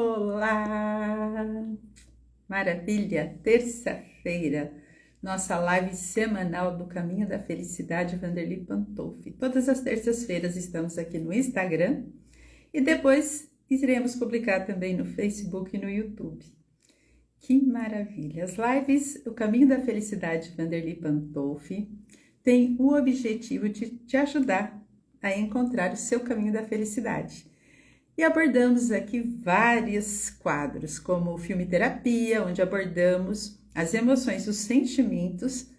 Olá! Maravilha! Terça-feira, nossa live semanal do Caminho da Felicidade, Vanderly Pantolfi. Todas as terças-feiras estamos aqui no Instagram e depois iremos publicar também no Facebook e no YouTube. Que maravilha! As lives O Caminho da Felicidade, Vanderly Pantolfi, tem o objetivo de te ajudar a encontrar o seu caminho da felicidade. E abordamos aqui vários quadros, como o filme Terapia, onde abordamos as emoções e os sentimentos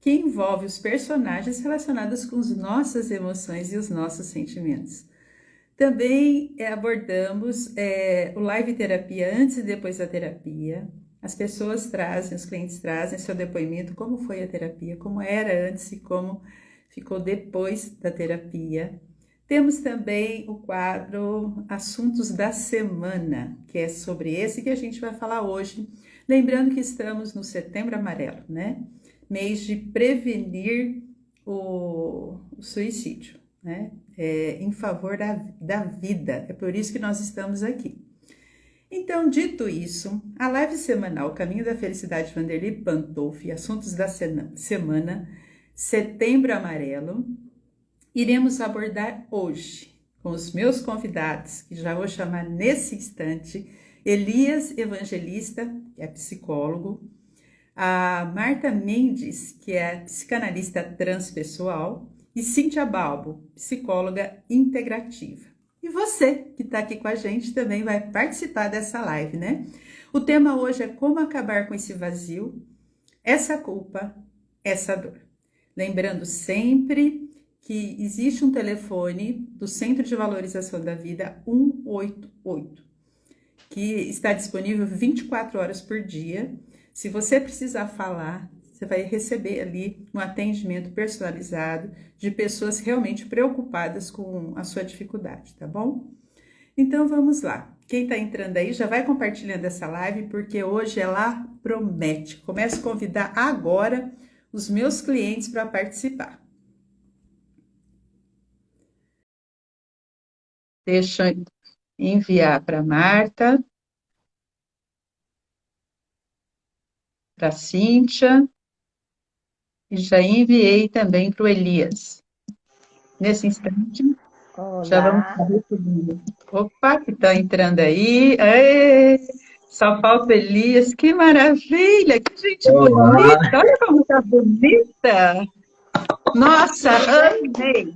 que envolvem os personagens relacionados com as nossas emoções e os nossos sentimentos. Também abordamos o live terapia antes e depois da terapia. As pessoas trazem, os clientes trazem seu depoimento, como foi a terapia, como era antes e como ficou depois da terapia. Temos também o quadro Assuntos da Semana, que é sobre esse que a gente vai falar hoje. Lembrando que estamos no Setembro Amarelo, né? Mês de prevenir o suicídio, né? Em favor da vida. É por isso que nós estamos aqui. Então, dito isso, a live semanal Caminho da Felicidade Vanderly Pantolfi, Assuntos da Semana, Setembro Amarelo, iremos abordar hoje com os meus convidados, que já vou chamar nesse instante, Elias Evangelista, que é psicólogo, a Marta Mendes, que é psicanalista transpessoal, e Cíntia Balbo, psicóloga integrativa. E você que está aqui com a gente também vai participar dessa live, né? O tema hoje é como acabar com esse vazio, essa culpa, essa dor. Lembrando sempre que existe um telefone do Centro de Valorização da Vida 188, que está disponível 24 horas por dia. Se você precisar falar, você vai receber ali um atendimento personalizado de pessoas realmente preocupadas com a sua dificuldade, tá bom? Então vamos lá. Quem está entrando aí já vai compartilhando essa live, porque hoje ela promete. Começo a convidar agora os meus clientes para participar. Deixa eu enviar para Marta, para Cíntia, e já enviei também para o Elias. Nesse instante, Olá. já vamos estar recebendo. Opa, que está entrando aí. Aê, só falta o Elias. Que maravilha! Que gente bonita! Olha como está bonita! Nossa, amei!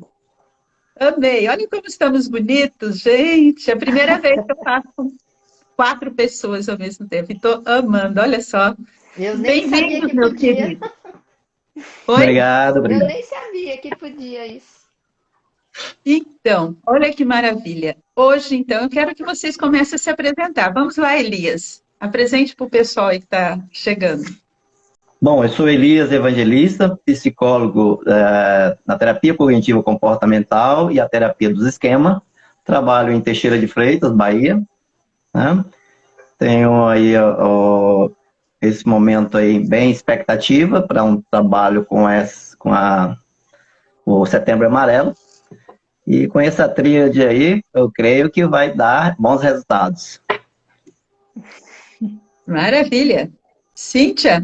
Amei! Olha como estamos bonitos, gente! É a primeira vez que eu faço com 4 pessoas ao mesmo tempo. Estou amando, olha só. Eu nem sabia Bem-vindos, que meu podia. querido. Oi? Obrigado, Eu obrigado. nem sabia que podia isso. Então, olha que maravilha. Hoje, então, eu quero que vocês comecem a se apresentar. Vamos lá, Elias. Apresente para o pessoal aí que está chegando. Bom, eu sou Elias Evangelista, psicólogo na terapia cognitivo comportamental e a terapia dos esquemas. Trabalho em Teixeira de Freitas, Bahia, né? Tenho aí esse momento aí bem expectativa para um trabalho com o Setembro Amarelo. E com essa tríade aí, eu creio que vai dar bons resultados. Maravilha. Cíntia,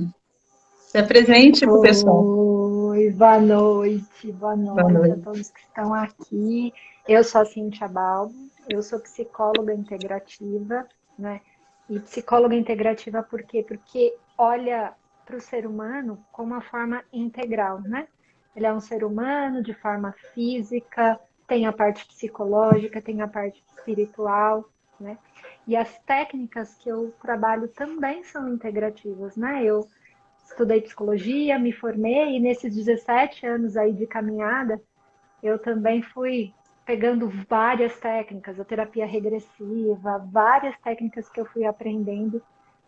se apresente para o pessoal. Oi, boa noite. Boa noite a todos que estão aqui. Eu sou a Cíntia Balbo, eu sou psicóloga integrativa, né? E psicóloga integrativa por quê? Porque olha para o ser humano como uma forma integral, né? Ele é um ser humano de forma física, tem a parte psicológica, tem a parte espiritual, né? E as técnicas que eu trabalho também são integrativas, né? Eu estudei psicologia, me formei e nesses 17 anos aí de caminhada, eu também fui pegando várias técnicas, a terapia regressiva, várias técnicas que eu fui aprendendo,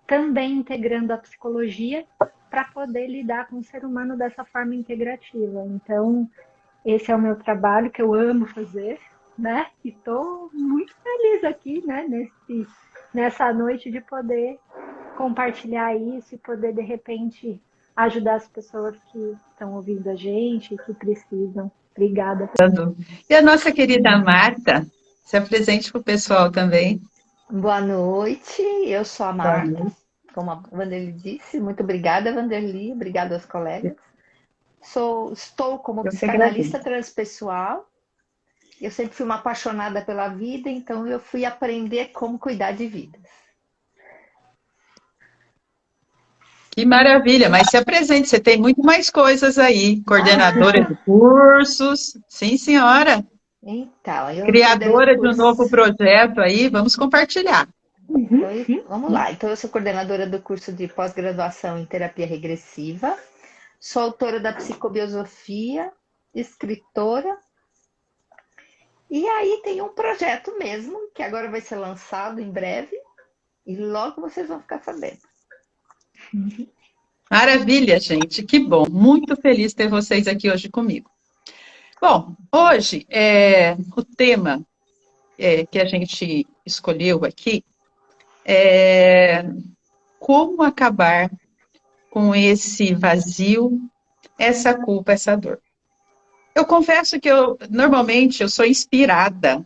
também integrando a psicologia para poder lidar com o ser humano dessa forma integrativa. Então, esse é o meu trabalho que eu amo fazer, né? E estou muito feliz aqui, né? Nessa noite de poder compartilhar isso e poder, de repente, ajudar as pessoas que estão ouvindo a gente e que precisam. Obrigada. E a nossa querida Marta, se apresente para o pessoal também. Boa noite, eu sou a Marta, como a Vanderly disse. Muito obrigada, Vanderly, obrigada aos colegas. Estou como Eu que psicanalista agradeço. transpessoal. Eu sempre fui uma apaixonada pela vida, então eu fui aprender como cuidar de vidas. Que maravilha, mas se apresente, você tem muito mais coisas aí, coordenadora de cursos, sim, senhora, Então, eu coordeno criadora de um novo curso. projeto aí, vamos compartilhar. Vamos lá. Então, eu sou coordenadora do curso de pós-graduação em terapia regressiva, sou autora da psicobiosofia, escritora. E aí tem um projeto mesmo, que agora vai ser lançado em breve, e logo vocês vão ficar sabendo. Maravilha, gente, que bom, muito feliz ter vocês aqui hoje comigo. Bom, hoje o tema que a gente escolheu aqui é como acabar com esse vazio, essa culpa, essa dor. Eu confesso que normalmente eu sou inspirada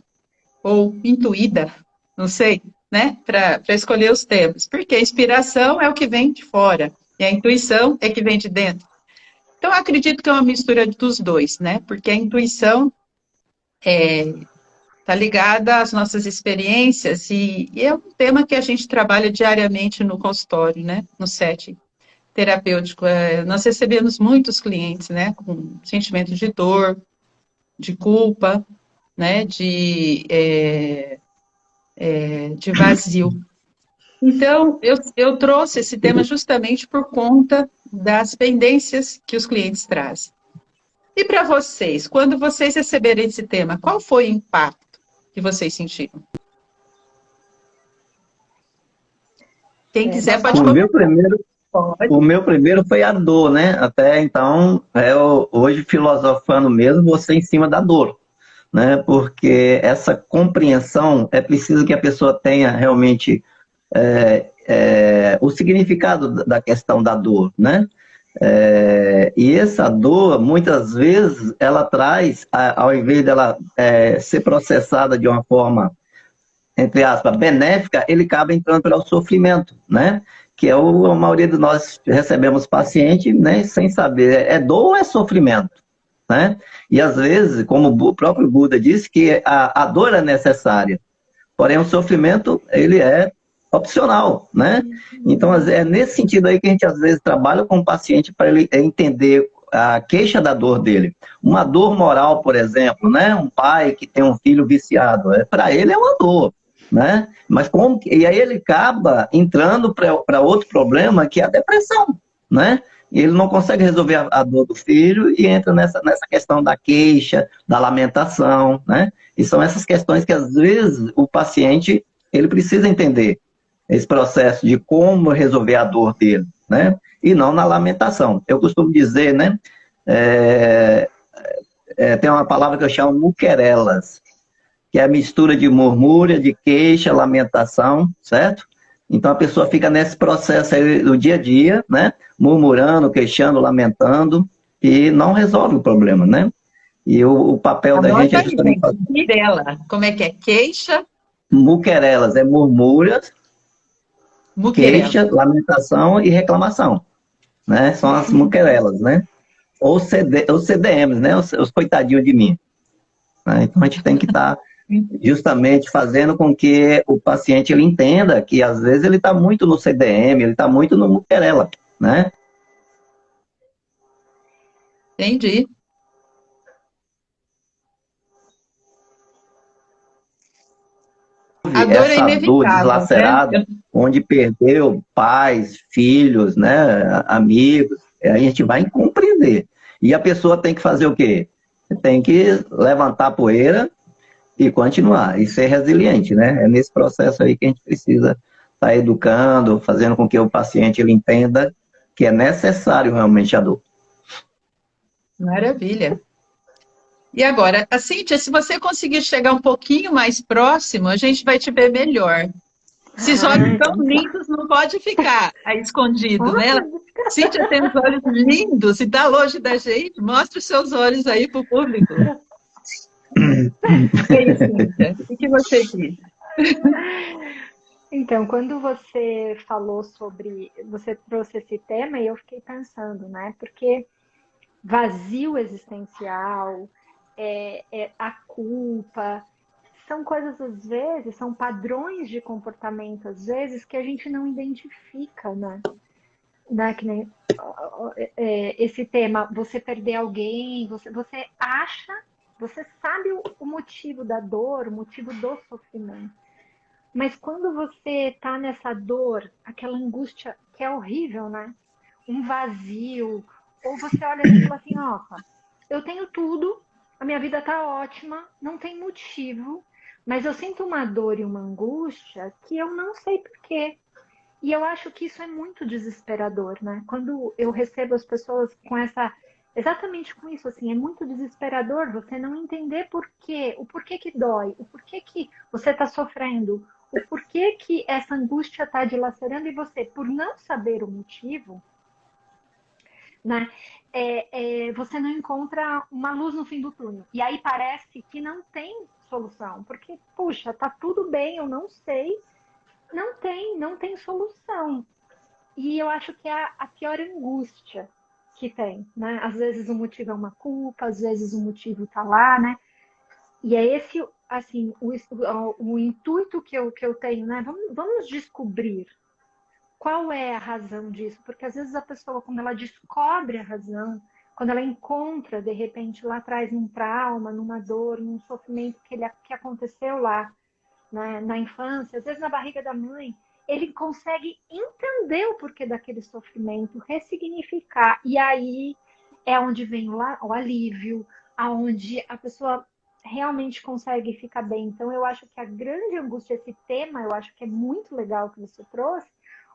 ou intuída, não sei, né, para escolher os temas, porque a inspiração é o que vem de fora e a intuição é que vem de dentro. Então, eu acredito que é uma mistura dos dois, né, porque a intuição está ligada às nossas experiências e é um tema que a gente trabalha diariamente no consultório, né, no setting terapêutico. Nós recebemos muitos clientes, né, com sentimento de dor, de culpa, né, de vazio. Então, eu trouxe esse tema justamente por conta das pendências que os clientes trazem. E para vocês, quando vocês receberem esse tema, qual foi o impacto que vocês sentiram? Quem quiser pode O começar. meu primeiro, Pode. o meu primeiro foi a dor, né? Até então, hoje filosofando mesmo, você em cima da dor, né? Porque essa compreensão é preciso que a pessoa tenha realmente o significado da questão da dor, né? E essa dor, muitas vezes, ela traz, ao invés dela ser processada de uma forma, entre aspas, benéfica, ele acaba entrando para o sofrimento, né? Que a maioria de nós recebemos paciente, né, sem saber, é dor ou é sofrimento, né? E às vezes, como o próprio Buda disse, que a dor é necessária, porém o sofrimento, ele é opcional, né? Então, é nesse sentido aí que a gente às vezes trabalha com o paciente para ele entender a queixa da dor dele. Uma dor moral, por exemplo, né? Um pai que tem um filho viciado, para ele é uma dor, né? Mas e aí ele acaba entrando para outro problema, que é a depressão, né? E ele não consegue resolver a dor do filho e entra nessa questão da queixa, da lamentação, né? E são essas questões que às vezes o paciente ele precisa entender esse processo de como resolver a dor dele, né? E não na lamentação. Eu costumo dizer, né? Tem uma palavra que eu chamo muquerelas, que é a mistura de murmúria, de queixa, lamentação, certo? Então a pessoa fica nesse processo aí do dia a dia, né? Murmurando, queixando, lamentando, e não resolve o problema, né? E o papel da gente é justamente fazer. Mirela, como é que é? Queixa? Muquerelas, murmúrias, Muquerela. queixa, lamentação e reclamação, né? São as muquerelas, né? Ou os CDMs, né? Os coitadinhos de mim. Né? Então a gente tem que estar justamente fazendo com que o paciente ele entenda que às vezes ele está muito no CDM, ele está muito no muquerela, né? Entendi. A dor é Essa dor inevitável, deslacerada, né? onde perdeu pais, filhos, né, amigos, aí a gente vai compreender. E a pessoa tem que fazer o quê? Tem que levantar a poeira e continuar, e ser resiliente, né? É nesse processo aí que a gente precisa estar educando, fazendo com que o paciente ele entenda que é necessário realmente a dor. Maravilha. E agora, a Cíntia, se você conseguir chegar um pouquinho mais próximo, a gente vai te ver melhor. Esses olhos tão lindos não pode ficar aí escondido, né? Cíntia tem os olhos lindos e está longe da gente. Mostra os seus olhos aí para o público. E aí, Cíntia, o que você diz? Então, quando você falou sobre, você trouxe esse tema e eu fiquei pensando, né? Porque vazio existencial, a culpa, são coisas às vezes, são padrões de comportamento às vezes que a gente não identifica, né? Que nem esse tema, você perder alguém, você acha, você sabe o motivo da dor, o motivo do sofrimento. Mas quando você tá nessa dor, aquela angústia que é horrível, né? Um vazio, ou você olha assim e fala assim, ó, eu tenho tudo, a minha vida tá ótima, não tem motivo, mas eu sinto uma dor e uma angústia que eu não sei por quê. E eu acho que isso é muito desesperador, né? Quando eu recebo as pessoas com essa, exatamente com isso, assim, é muito desesperador você não entender por quê, o porquê que dói, o porquê que você está sofrendo, o porquê que essa angústia está dilacerando e você, por não saber o motivo, né? Você não encontra uma luz no fim do túnel. E aí parece que não tem solução, porque, puxa, tá tudo bem, eu não sei, não tem solução. E eu acho que é a pior angústia que tem, né? Às vezes o motivo é uma culpa, às vezes o motivo tá lá, né? E é esse, assim, o intuito que eu tenho, né? Vamos descobrir qual é a razão disso, porque às vezes a pessoa, quando ela descobre a razão, quando ela encontra, de repente, lá atrás um trauma, numa dor, num sofrimento que aconteceu lá, né, na infância, às vezes na barriga da mãe, ele consegue entender o porquê daquele sofrimento, ressignificar, e aí é onde vem o alívio, aonde a pessoa realmente consegue ficar bem. Então, eu acho que a grande angústia, esse tema, eu acho que é muito legal que você trouxe,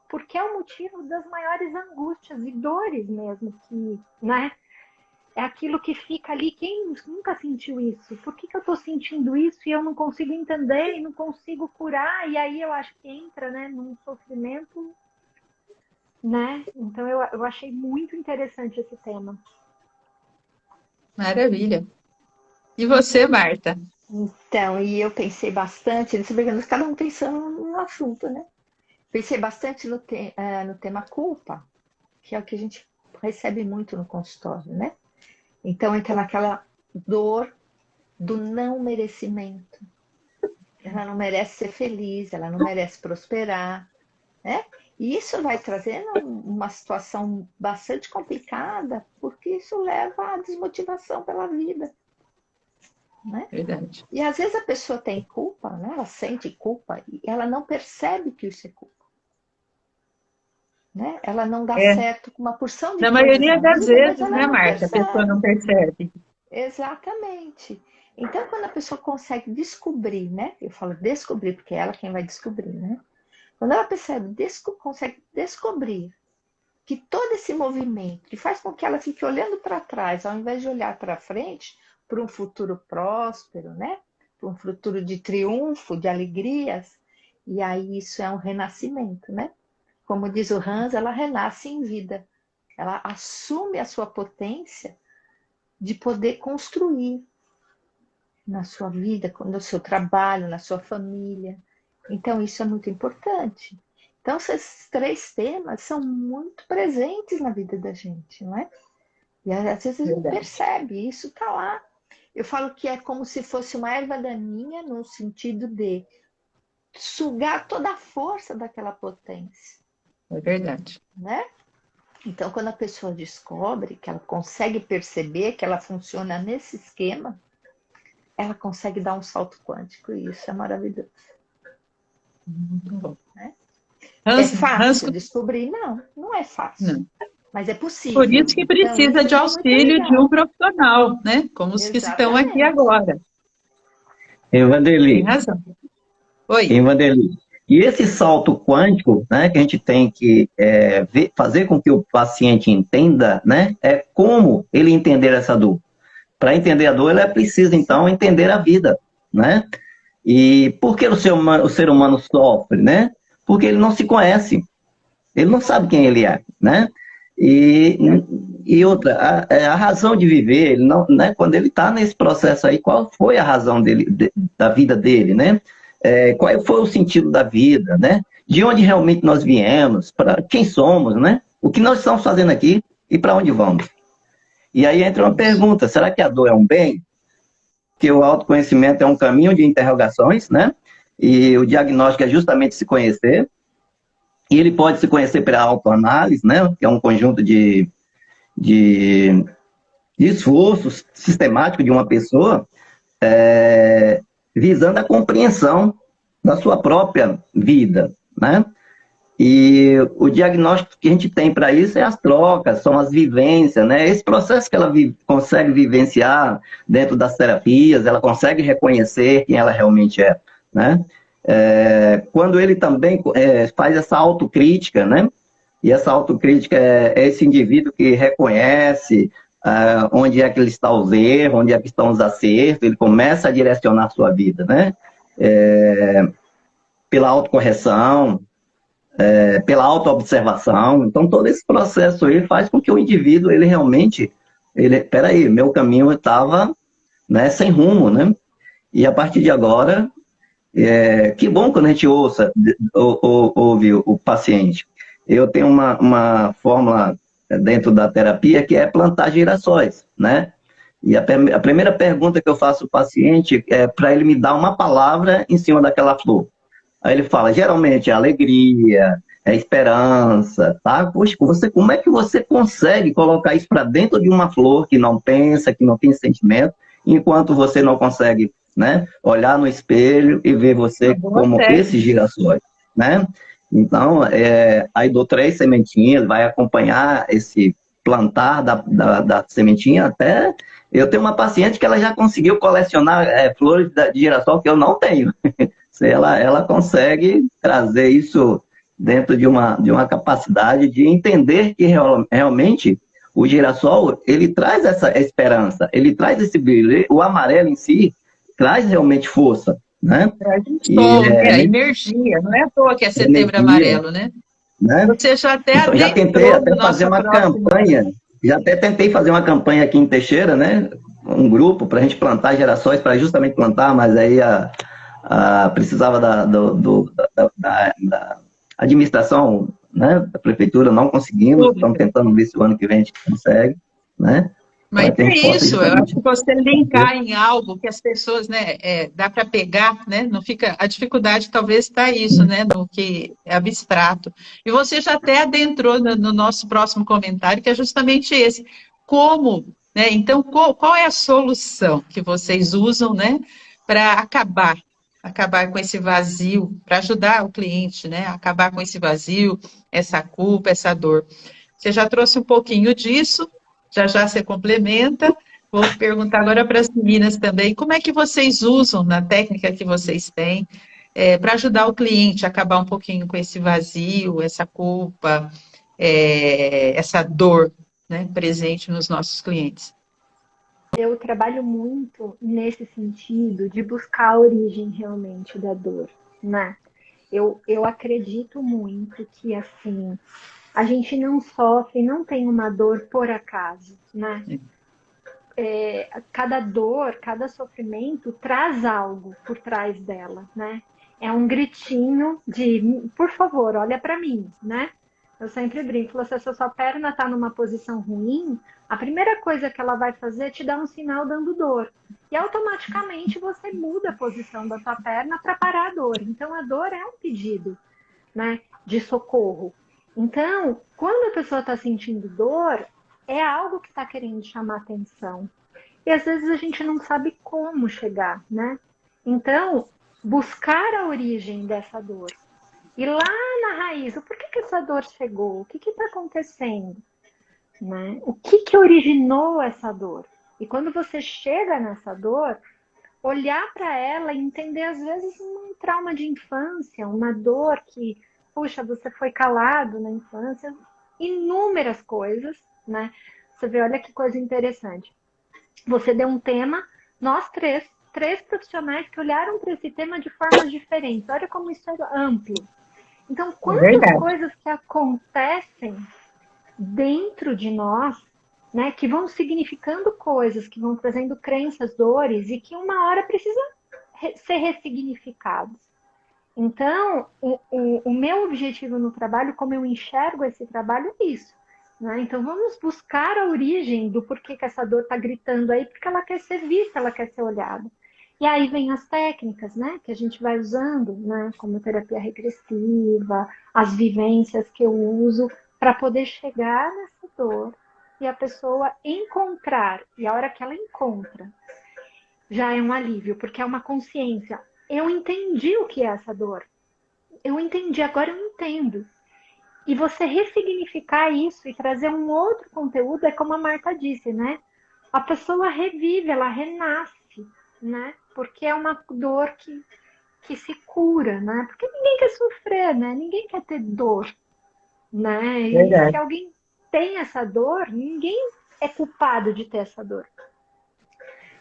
porque é o motivo das maiores angústias e dores mesmo, que, né? É aquilo que fica ali. Quem nunca sentiu isso? Por que eu estou sentindo isso e eu não consigo entender e não consigo curar? E aí eu acho que entra, né, num sofrimento, né? Então eu achei muito interessante esse tema. Maravilha. E você, Marta? Então, e eu pensei bastante, cada um pensando no assunto, né? Pensei bastante no tema culpa, que é o que a gente recebe muito no consultório, né? Então entra naquela dor do não merecimento. Ela não merece ser feliz, ela não merece prosperar, né? E isso vai trazendo uma situação bastante complicada, porque isso leva à desmotivação pela vida, né? Verdade. E às vezes a pessoa tem culpa, né? Ela sente culpa e ela não percebe que isso é culpa. Né? Ela não dá certo com uma porção de Na coisas maioria na das vida, mas vezes, ela né, não Marta? A pessoa não percebe. percebe. Exatamente. Então, quando a pessoa consegue descobrir, né? Eu falo descobrir, porque é ela quem vai descobrir, né? Quando ela consegue descobrir que todo esse movimento, que faz com que ela fique olhando para trás, ao invés de olhar para frente, para um futuro próspero, né? Para um futuro de triunfo, de alegrias, e aí isso é um renascimento, né? Como diz o Hans, ela renasce em vida. Ela assume a sua potência de poder construir na sua vida, no seu trabalho, na sua família. Então, isso é muito importante. Então, esses três temas são muito presentes na vida da gente, não é? E às vezes a gente percebe, isso está lá. Eu falo que é como se fosse uma erva daninha, no sentido de sugar toda a força daquela potência. É verdade. Né? Então, quando a pessoa descobre que ela consegue perceber que ela funciona nesse esquema, ela consegue dar um salto quântico e isso é maravilhoso. Muito bom. Né? Hans, é fácil descobrir? Não, não é fácil. Não. Mas é possível. Por isso que precisa então, de auxílio de um profissional, né? Como os que estão aqui agora. Vanderly. Tem razão. Oi. Vanderly. E esse salto quântico, né, que a gente tem que fazer com que o paciente entenda, né, é como ele entender essa dor. Para entender a dor, ele é preciso, então, entender a vida, né? E por que o ser humano sofre, né? Porque ele não se conhece, ele não sabe quem ele é, né? E outra, a razão de viver, ele não, né, quando ele está nesse processo aí, qual foi a razão dele, da vida dele, né? qual foi o sentido da vida, né? De onde realmente nós viemos, para quem somos, né? O que nós estamos fazendo aqui e para onde vamos. E aí entra uma pergunta, será que a dor é um bem? Que o autoconhecimento é um caminho de interrogações, né? E o diagnóstico é justamente se conhecer. E ele pode se conhecer pela autoanálise, né? Que é um conjunto de esforços sistemáticos de uma pessoa visando a compreensão da sua própria vida, né? E o diagnóstico que a gente tem para isso é as trocas, são as vivências, né? Esse processo que ela consegue vivenciar dentro das terapias, ela consegue reconhecer quem ela realmente é, né? Quando ele também faz essa autocrítica, né? E essa autocrítica é esse indivíduo que reconhece onde é que ele está os erros, onde é que estão os acertos, ele começa a direcionar a sua vida, né? Pela autocorreção, pela autoobservação. Então, todo esse processo aí faz com que o indivíduo, ele realmente, peraí, meu caminho estava, né, sem rumo, né? E a partir de agora, que bom quando a gente ouve o paciente. Eu tenho uma fórmula dentro da terapia que é plantar girassóis, né? E a primeira pergunta que eu faço ao paciente é para ele me dar uma palavra em cima daquela flor. Aí ele fala, geralmente é alegria, é esperança, tá? Poxa, como é que você consegue colocar isso para dentro de uma flor que não pensa, que não tem sentimento, enquanto você não consegue, né, olhar no espelho e ver você como esse girassol, né? Então, aí dou 3 sementinhas, vai acompanhar esse plantar da sementinha até... Eu tenho uma paciente que ela já conseguiu colecionar flores de girassol que eu não tenho. Ela consegue trazer isso dentro de uma capacidade de entender que realmente o girassol, ele traz essa esperança, ele traz esse brilho, o amarelo em si traz realmente força, né? Traz um sol, energia, não é à toa que é Setembro Amarelo, né? Você já até já tentei fazer uma campanha, já até tentei fazer uma campanha aqui em Teixeira, né? Um grupo para a gente plantar girassóis, para justamente plantar, mas aí precisava da administração, né, da prefeitura, não conseguimos, estamos tentando ver se o ano que vem a gente consegue, né? Mas é isso, eu acho que você linkar em algo que as pessoas, né, dá para pegar, né, não fica, a dificuldade talvez está isso, né, no que é abstrato. E você já até adentrou no nosso próximo comentário, que é justamente esse, como, né, então qual é a solução que vocês usam, né, para acabar com esse vazio, para ajudar o cliente, né, a acabar com esse vazio, essa culpa, essa dor. Você já trouxe um pouquinho disso, já você complementa. Vou perguntar agora para as meninas também, como é que vocês usam na técnica que vocês têm para ajudar o cliente a acabar um pouquinho com esse vazio, essa culpa, essa dor, né, presente nos nossos clientes? Eu trabalho muito nesse sentido de buscar a origem realmente da dor, né? Eu acredito muito que, assim, a gente não sofre, não tem uma dor por acaso, né? Cada dor, cada sofrimento traz algo por trás dela, né? É um gritinho de, por favor, olha para mim, né? Eu sempre brinco, se a sua perna está numa posição ruim, a primeira coisa que ela vai fazer é te dar um sinal dando dor. E automaticamente você muda a posição da sua perna para parar a dor. Então a dor é um pedido, né, de socorro. Então, quando a pessoa está sentindo dor, é algo que está querendo chamar atenção. E às vezes a gente não sabe como chegar, né? Então, buscar a origem dessa dor. E lá na raiz, o porquê que essa dor chegou? O que está acontecendo? Né? O que originou essa dor? E quando você chega nessa dor, olhar para ela e entender, às vezes, um trauma de infância, uma dor que, puxa, você foi calado na infância, inúmeras coisas, né? Você vê, olha que coisa interessante. Você deu um tema, nós três profissionais que olharam para esse tema de formas diferentes. Olha como isso é amplo. Então, quantas coisas que acontecem dentro de nós, né, que vão significando coisas, que vão trazendo crenças, dores, e que uma hora precisa ser ressignificados. Então, o meu objetivo no trabalho, como eu enxergo esse trabalho, é isso. Né? Então, vamos buscar a origem do porquê que essa dor está gritando aí, porque ela quer ser vista, ela quer ser olhada. E aí vem as técnicas, né, que a gente vai usando, né, como terapia regressiva, as vivências que eu uso para poder chegar nessa dor e a pessoa encontrar. E a hora que ela encontra, já é um alívio, porque é uma consciência. Eu entendi o que é essa dor. Eu entendi, agora eu entendo. E você ressignificar isso e trazer um outro conteúdo, é como a Marta disse, né? A pessoa revive, ela renasce, né? Porque é uma dor que se cura, né? Porque ninguém quer sofrer, né? Ninguém quer ter dor, né? E se Verdade. alguém tem essa dor, ninguém é culpado de ter essa dor.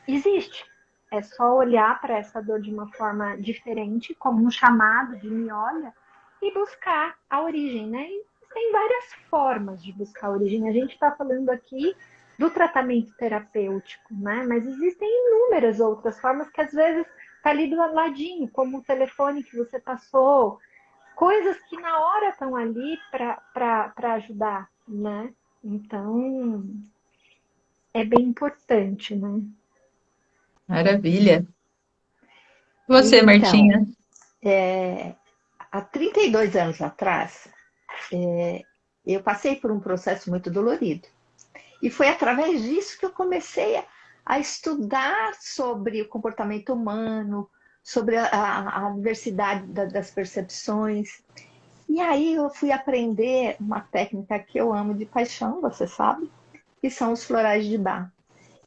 Existe. É só olhar para essa dor de uma forma diferente, como um chamado de me olha, e buscar a origem, né? E tem várias formas de buscar a origem. A gente está falando aqui do tratamento terapêutico, né? Mas existem inúmeras outras formas que às vezes está ali do ladinho, como o telefone que você passou, coisas que na hora estão ali para ajudar, né? Então, é bem importante, né? Maravilha. Você, Então, Martinha? há 32 anos atrás, eu passei por um processo muito dolorido. E foi através disso que eu comecei a estudar sobre o comportamento humano, sobre a diversidade das percepções. E aí eu fui aprender uma técnica que eu amo de paixão, você sabe, que são os florais de Bach.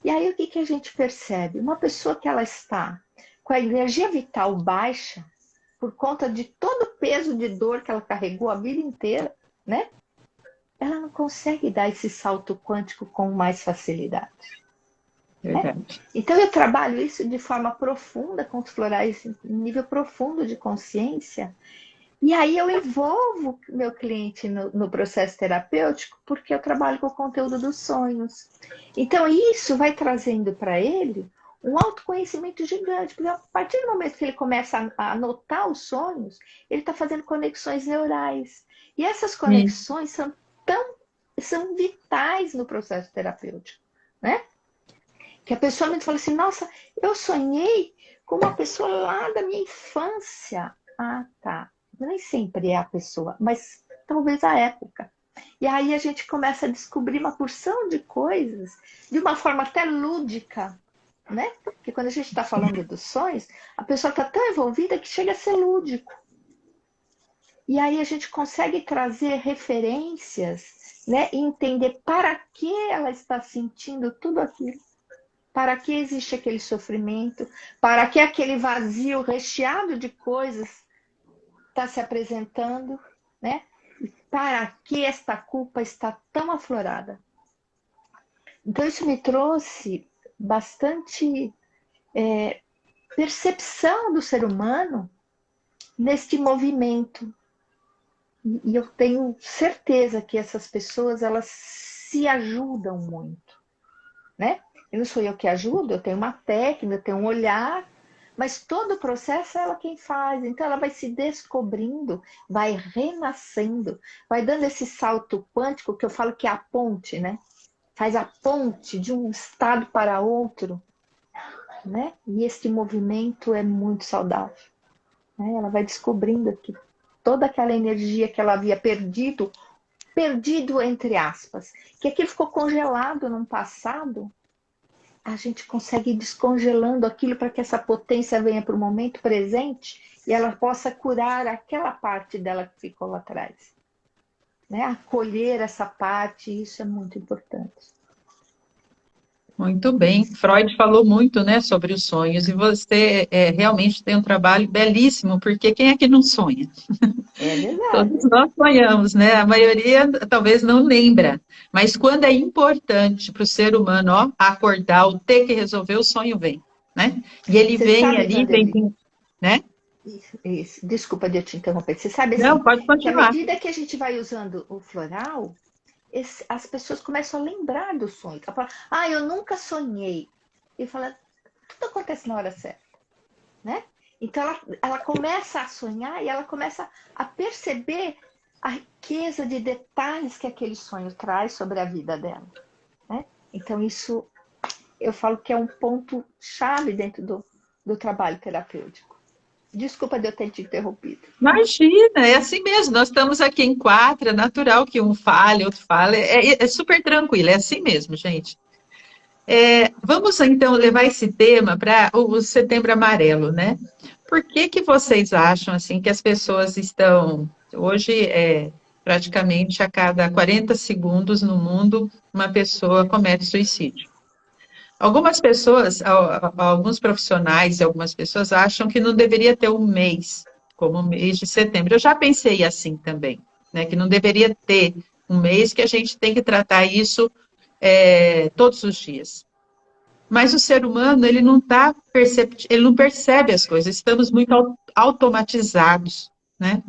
E aí o que, que a gente percebe? Uma pessoa que ela está com a energia vital baixa, por conta de todo o peso de dor que ela carregou a vida inteira, né? Ela não consegue dar esse salto quântico com mais facilidade. Né? Verdade. Então eu trabalho isso de forma profunda com os florais, em nível profundo de consciência, e aí eu envolvo meu cliente no processo terapêutico, porque eu trabalho com o conteúdo dos sonhos. Então isso vai trazendo para ele um autoconhecimento gigante, porque a partir do momento que ele começa a anotar os sonhos, ele está fazendo conexões neurais. E essas Isso. conexões são vitais no processo terapêutico, né? Que a pessoa me fala assim, nossa, eu sonhei com uma pessoa lá da minha infância. Ah, tá. Nem sempre é a pessoa, mas talvez a época. E aí a gente começa a descobrir uma porção de coisas de uma forma até lúdica, né? Porque quando a gente está falando dos sonhos, a pessoa está tão envolvida que chega a ser lúdico. E aí a gente consegue trazer referências, né? E entender para que ela está sentindo tudo aquilo. Para que existe aquele sofrimento? Para que aquele vazio recheado de coisas está se apresentando, né? Para que esta culpa está tão aflorada? Então isso me trouxe bastante percepção do ser humano neste movimento. E eu tenho certeza que essas pessoas elas se ajudam muito, né? E não sou eu que ajudo, eu tenho uma técnica, eu tenho um olhar, mas todo o processo é ela quem faz. Então ela vai se descobrindo, vai renascendo, vai dando esse salto quântico que eu falo que é a ponte, né? Faz a ponte de um estado para outro, né? E esse movimento é muito saudável, né? Ela vai descobrindo que toda aquela energia que ela havia perdido entre aspas, que aquilo ficou congelado num passado, a gente consegue ir descongelando aquilo para que essa potência venha para o momento presente e ela possa curar aquela parte dela que ficou lá atrás. Né? Acolher essa parte, isso é muito importante. Muito bem. Freud falou muito, né, sobre os sonhos, e você realmente tem um trabalho belíssimo, porque quem é que não sonha? É Todos verdade. nós sonhamos, né? A maioria talvez não lembra, mas quando é importante para o ser humano, ó, acordar ou ter que resolver, o sonho vem, né? E ele Você vem sabe, ali, vem, Vanderlei, né? isso, desculpa de eu te interromper. Você sabe Não, assim, pode que à continuar. medida que a gente vai usando o floral, as pessoas começam a lembrar dos sonhos. Ela fala, eu nunca sonhei. E fala, tudo acontece na hora certa, né? Então ela começa a sonhar e ela começa a perceber a riqueza de detalhes que aquele sonho traz sobre a vida dela, né? Então isso eu falo que é um ponto chave dentro do trabalho terapêutico. Desculpa de eu ter te interrompido. Imagina, é assim mesmo. Nós estamos aqui em 4, é natural que um fale, outro fale. É super tranquilo, é assim mesmo, gente. Vamos então levar esse tema para o Setembro Amarelo, né? Por que que vocês acham assim que as pessoas estão hoje praticamente a cada 40 segundos no mundo uma pessoa comete suicídio? Algumas pessoas, alguns profissionais e algumas pessoas acham que não deveria ter um mês, como o mês de setembro. Eu já pensei assim também, né? Que não deveria ter um mês, que a gente tem que tratar isso todos os dias. Mas o ser humano, ele não ele não percebe as coisas. Estamos muito automatizados, né?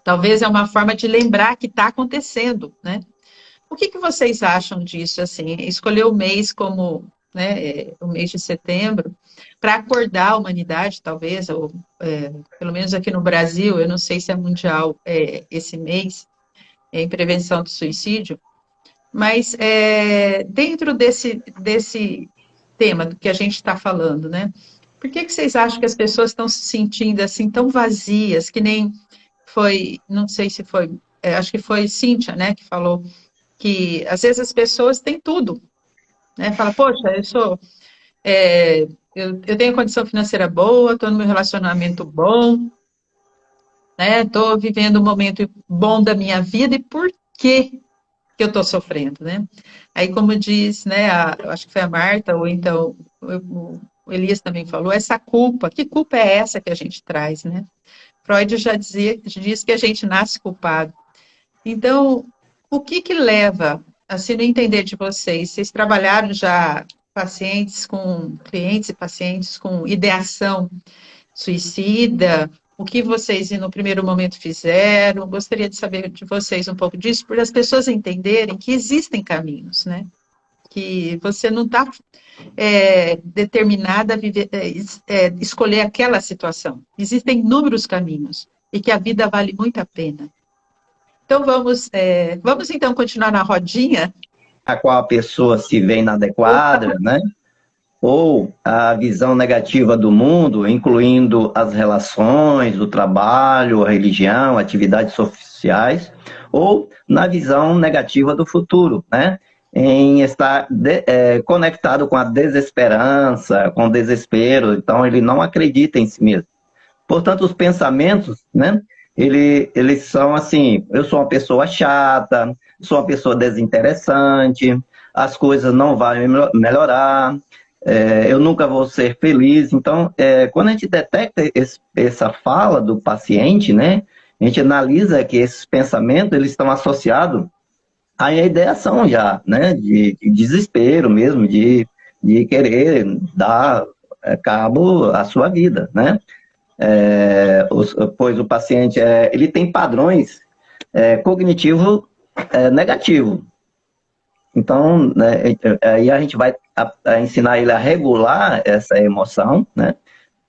Talvez é uma forma de lembrar que está acontecendo, né? O que que vocês acham disso, assim? Escolher o mês como, né, o mês de setembro, para acordar a humanidade, talvez, ou pelo menos aqui no Brasil, eu não sei se é mundial esse mês, em prevenção do suicídio, mas dentro desse tema do que a gente está falando, né? Por que que vocês acham que as pessoas estão se sentindo assim tão vazias, que nem foi, não sei se foi, acho que foi Cíntia, né, que falou que às vezes as pessoas têm tudo, né? Fala, poxa, é, eu tenho condição financeira boa, estou no meu relacionamento bom, né? Estou vivendo um momento bom da minha vida, e por que que eu estou sofrendo, né? Aí, como diz, né, eu acho que foi a Marta, ou então o Elias também falou, essa culpa, que culpa é essa que a gente traz, né? Freud já diz que a gente nasce culpado. Então, o que que leva, assim, no entender de vocês? Vocês trabalharam já clientes e pacientes com ideação suicida? O que vocês, no primeiro momento, fizeram? Gostaria de saber de vocês um pouco disso, para as pessoas entenderem que existem caminhos, né? Que você não está determinada a viver, escolher aquela situação. Existem inúmeros caminhos e que a vida vale muito a pena. Então, vamos então continuar na rodinha. A qual a pessoa se vê inadequada, né? Ou a visão negativa do mundo, incluindo as relações, o trabalho, a religião, atividades sociais, ou na visão negativa do futuro, né? Em estar conectado com a desesperança, com o desespero, então ele não acredita em si mesmo. Portanto, os pensamentos, né? Eles são assim, eu sou uma pessoa chata, sou uma pessoa desinteressante, as coisas não vão melhorar, eu nunca vou ser feliz. Então, quando a gente detecta essa fala do paciente, né, a gente analisa que esses pensamentos eles estão associados à ideação já, né, de desespero mesmo, de querer dar cabo à sua vida, né? Pois o paciente ele tem padrões cognitivo negativo. Então, né, aí a gente vai ensinar ele a regular essa emoção, né,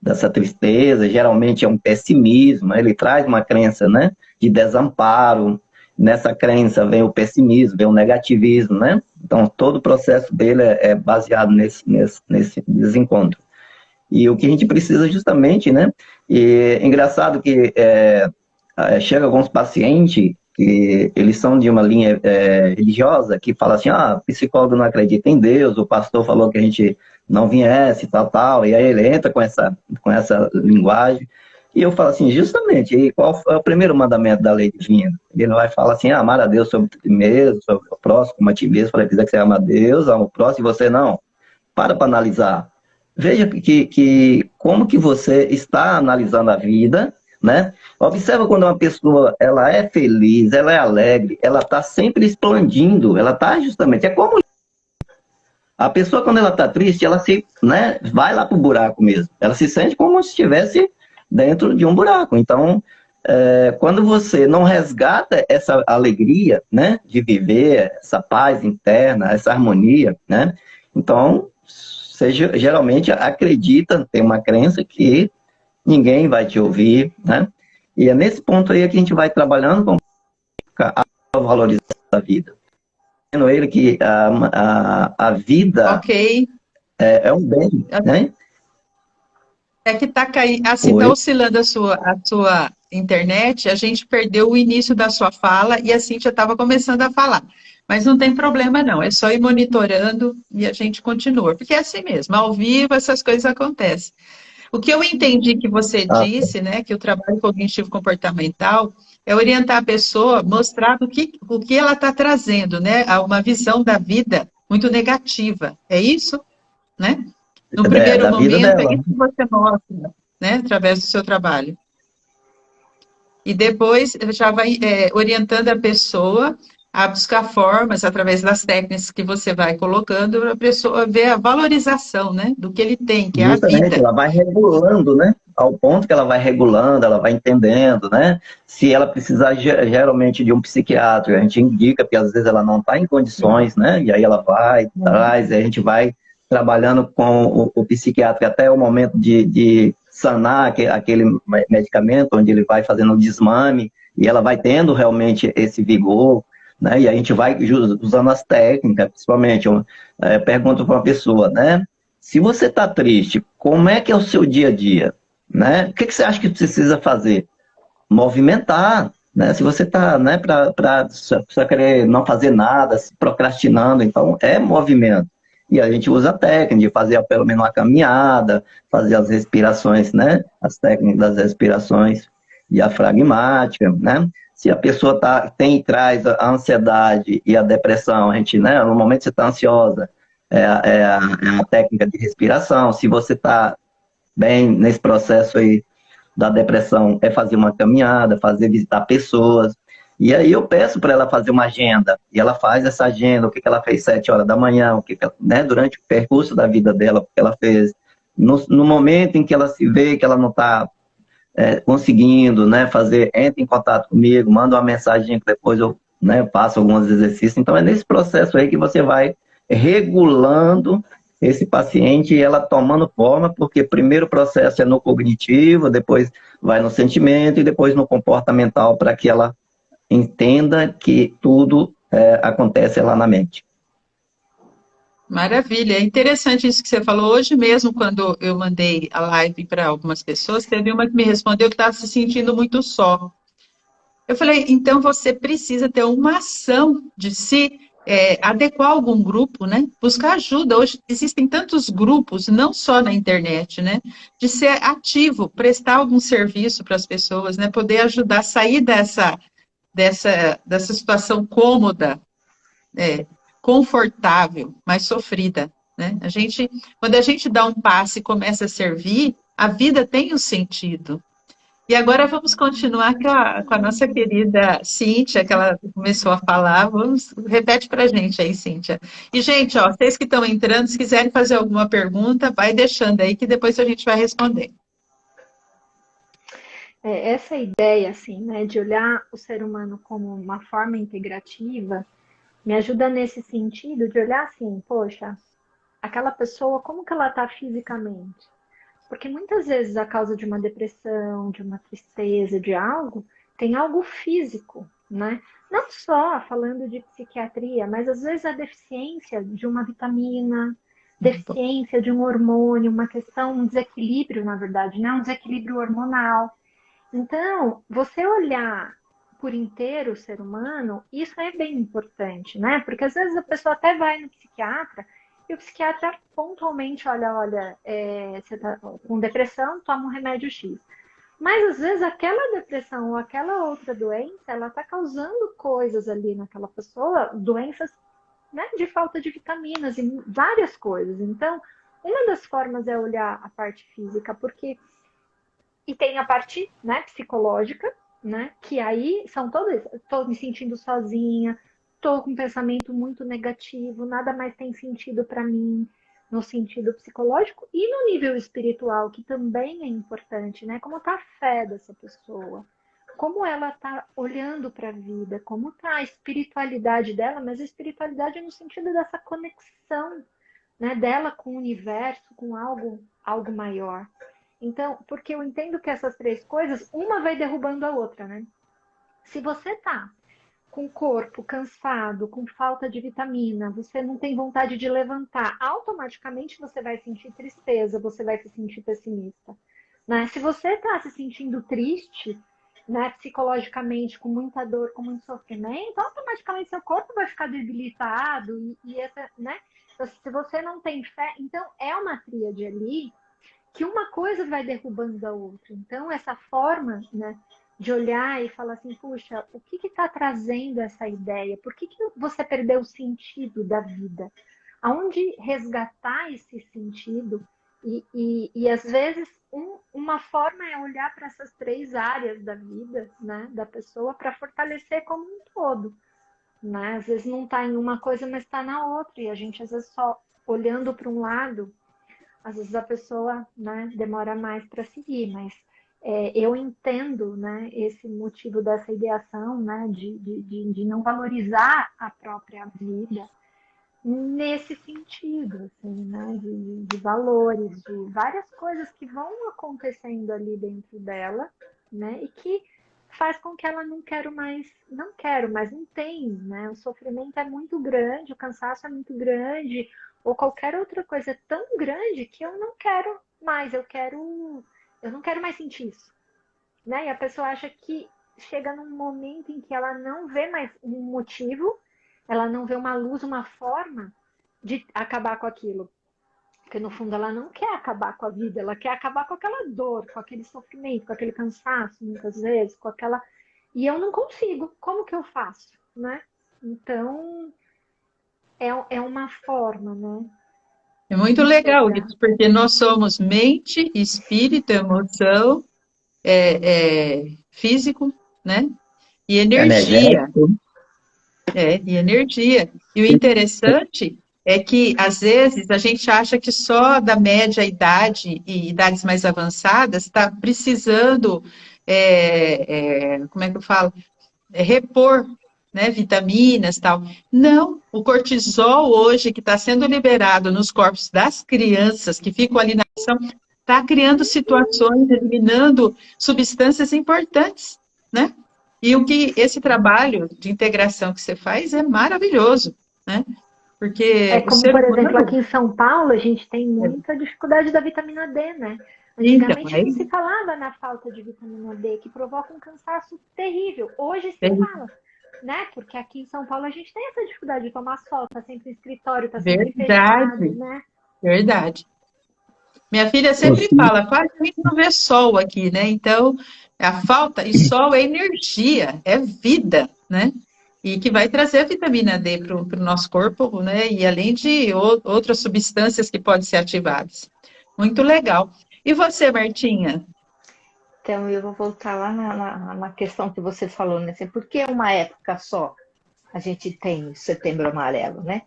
dessa tristeza. Geralmente é um pessimismo, ele traz uma crença, né, de desamparo. Nessa crença vem o pessimismo, vem o negativismo, né? Então, todo o processo dele é baseado nesse desencontro. E o que a gente precisa justamente, né? E é engraçado que chega alguns pacientes que eles são de uma linha religiosa que fala assim, psicólogo não acredita em Deus, o pastor falou que a gente não viesse, tal, e aí ele entra com essa linguagem. E eu falo assim, justamente, e qual é o primeiro mandamento da lei divina? Ele vai falar assim, amar a Deus sobre ti mesmo, sobre o próximo, como a ti mesmo, para dizer que você ama a Deus, ama o próximo, e você não. Para analisar. Veja como que você está analisando a vida, né? Observa quando uma pessoa ela é feliz, ela é alegre, ela está sempre expandindo, ela está justamente, é como a pessoa quando ela está triste, ela né, vai lá para o buraco mesmo, ela se sente como se estivesse dentro de um buraco. Então, quando você não resgata essa alegria, né, de viver, essa paz interna, essa harmonia, né, então você geralmente acredita, tem uma crença que ninguém vai te ouvir, né? E é nesse ponto aí que a gente vai trabalhando com a valorização da vida. Vendo ele que a vida Ok. é um bem, né? É que tá caindo, assim, tá Oi. oscilando a sua internet, a gente perdeu o início da sua fala e a Cíntia estava começando a falar. Mas não tem problema não, é só ir monitorando e a gente continua, porque é assim mesmo, ao vivo essas coisas acontecem. O que eu entendi que você Ah, disse, né, que o trabalho cognitivo comportamental é orientar a pessoa, mostrar o que ela está trazendo, né, a uma visão da vida muito negativa. É isso, né? No primeiro da vida momento, é dela. isso que você mostra, né, através do seu trabalho. E depois já vai orientando a pessoa a buscar formas, através das técnicas que você vai colocando, para a pessoa ver a valorização, né, do que ele tem, que é a Justamente, vida. ela vai regulando, né? Ao ponto que ela vai regulando, ela vai entendendo, né? Se ela precisar geralmente de um psiquiatra, a gente indica, porque às vezes ela não está em condições, né? E aí ela vai, traz, e a gente vai trabalhando com o psiquiatra até o momento de sanar aquele medicamento, onde ele vai fazendo o desmame, e ela vai tendo realmente esse vigor, né? E a gente vai usando as técnicas, principalmente, eu pergunto para uma pessoa, né? Se você está triste, como é que é o seu dia a dia? Né? O que você acha que precisa fazer? Movimentar. Né? Se você está, né, para só querer não fazer nada, procrastinando, então é movimento. E a gente usa a técnica de fazer pelo menos uma caminhada, fazer as respirações, né? As técnicas das respirações diafragmáticas, né? Se a pessoa traz a ansiedade e a depressão, a gente, né? No momento que você está ansiosa, é a técnica de respiração. Se você está bem nesse processo aí da depressão, é fazer uma caminhada, fazer visitar pessoas. E aí eu peço para ela fazer uma agenda, e ela faz essa agenda, o que ela fez 7 horas da manhã, né, durante o percurso da vida dela, o que ela fez. No momento em que ela se vê que ela não está conseguindo, né, entra em contato comigo, manda uma mensagem que depois eu, né, faço alguns exercícios. Então é nesse processo aí que você vai regulando esse paciente e ela tomando forma, porque primeiro o processo é no cognitivo, depois vai no sentimento e depois no comportamental, para que ela entenda que tudo acontece lá na mente. Maravilha, é interessante isso que você falou. Hoje mesmo, quando eu mandei a live para algumas pessoas, teve uma que me respondeu que estava se sentindo muito só. Eu falei, então você precisa ter uma ação de se adequar a algum grupo, né? Buscar ajuda. Hoje existem tantos grupos, não só na internet, né? De ser ativo, prestar algum serviço para as pessoas, né? Poder ajudar a sair dessa situação cômoda, confortável, mas sofrida, né? Quando a gente dá um passo e começa a servir, a vida tem um sentido. E agora vamos continuar com a nossa querida Cíntia, que ela começou a falar. Repete para a gente aí, Cíntia. E, gente, ó, vocês que estão entrando, se quiserem fazer alguma pergunta, vai deixando aí que depois a gente vai responder. Essa ideia, assim, né, de olhar o ser humano como uma forma integrativa, me ajuda nesse sentido de olhar assim, poxa, aquela pessoa, como que ela está fisicamente? Porque muitas vezes a causa de uma depressão, de uma tristeza, de algo, tem algo físico, né? Não só falando de psiquiatria, mas às vezes a deficiência de uma vitamina, deficiência de um hormônio, uma questão, um desequilíbrio, na verdade, né? Um desequilíbrio hormonal. Então, você olhar por inteiro o ser humano, isso é bem importante, né? Porque às vezes a pessoa até vai no psiquiatra e o psiquiatra pontualmente olha, você tá com depressão, toma um remédio X. Mas às vezes aquela depressão ou aquela outra doença, ela está causando coisas ali naquela pessoa, doenças, né, de falta de vitaminas e várias coisas. Então, uma das formas é olhar a parte física, porque e tem a parte, né, psicológica, né, que aí são todas, estou me sentindo sozinha, estou com um pensamento muito negativo, nada mais tem sentido para mim no sentido psicológico e no nível espiritual, que também é importante, né? Como está a fé dessa pessoa, como ela está olhando para a vida, como está a espiritualidade dela, mas a espiritualidade no sentido dessa conexão, né, dela com o universo, com algo maior. Então, porque eu entendo que essas três coisas, uma vai derrubando a outra, né? Se você tá com o corpo cansado, com falta de vitamina, você não tem vontade de levantar, automaticamente você vai sentir tristeza, você vai se sentir pessimista, né? Se você está se sentindo triste, né, psicologicamente, com muita dor, com muito sofrimento, automaticamente seu corpo vai ficar debilitado né? Então, se você não tem fé, então é uma tríade ali que uma coisa vai derrubando a outra. Então, essa forma, né, de olhar e falar assim, puxa, o que está trazendo essa ideia? Por que você perdeu o sentido da vida? Aonde resgatar esse sentido? E às vezes, uma forma é olhar para essas três áreas da vida, né, da pessoa, para fortalecer como um todo. Né? Às vezes não está em uma coisa, mas está na outra. E a gente, às vezes, só olhando para um lado, às vezes a pessoa, né, demora mais para seguir, mas eu entendo, né, esse motivo dessa ideação, né, de não valorizar a própria vida nesse sentido, assim, né, de valores, de várias coisas que vão acontecendo ali dentro dela, né, e que faz com que ela não quero mais, não tem, né, o sofrimento é muito grande, o cansaço é muito grande, ou qualquer outra coisa é tão grande que eu não quero mais, eu não quero mais sentir isso, né, e a pessoa acha que chega num momento em que ela não vê mais um motivo, ela não vê uma luz, uma forma de acabar com aquilo. Porque, no fundo, ela não quer acabar com a vida, ela quer acabar com aquela dor, com aquele sofrimento, com aquele cansaço, muitas vezes, com aquela... E eu não consigo. Como que eu faço? Né? Então, é uma forma, né? É muito De legal chegar. isso, porque nós somos mente, espírito, emoção, físico, né? E energia. Energético. E energia. E o interessante é que, às vezes, a gente acha que só da média idade e idades mais avançadas está precisando, como é que eu falo? Repor, né, vitaminas e tal. Não, o cortisol hoje, que está sendo liberado nos corpos das crianças que ficam ali na ação, está criando situações, eliminando substâncias importantes, né? E o que esse trabalho de integração que você faz é maravilhoso, né? É Porque o como, ser por exemplo, humano. aqui em São Paulo, a gente tem muita dificuldade da vitamina D, né? Então, Antigamente não aí, se falava na falta de vitamina D, que provoca um cansaço terrível. Hoje se fala, né? Porque aqui em São Paulo a gente tem essa dificuldade de tomar sol, tá sempre no escritório, tá sempre fechado, verdade, né? verdade. Minha filha sempre Sim. fala, quase a gente não vê sol aqui, né? Então, a falta, e sol é energia, é vida, né? E que vai trazer a vitamina D para o nosso corpo, né? E além de outras substâncias que podem ser ativadas. Muito legal. E você, Martinha? Então, eu vou voltar lá na questão que você falou, né? Assim, por que uma época só a gente tem Setembro Amarelo, né?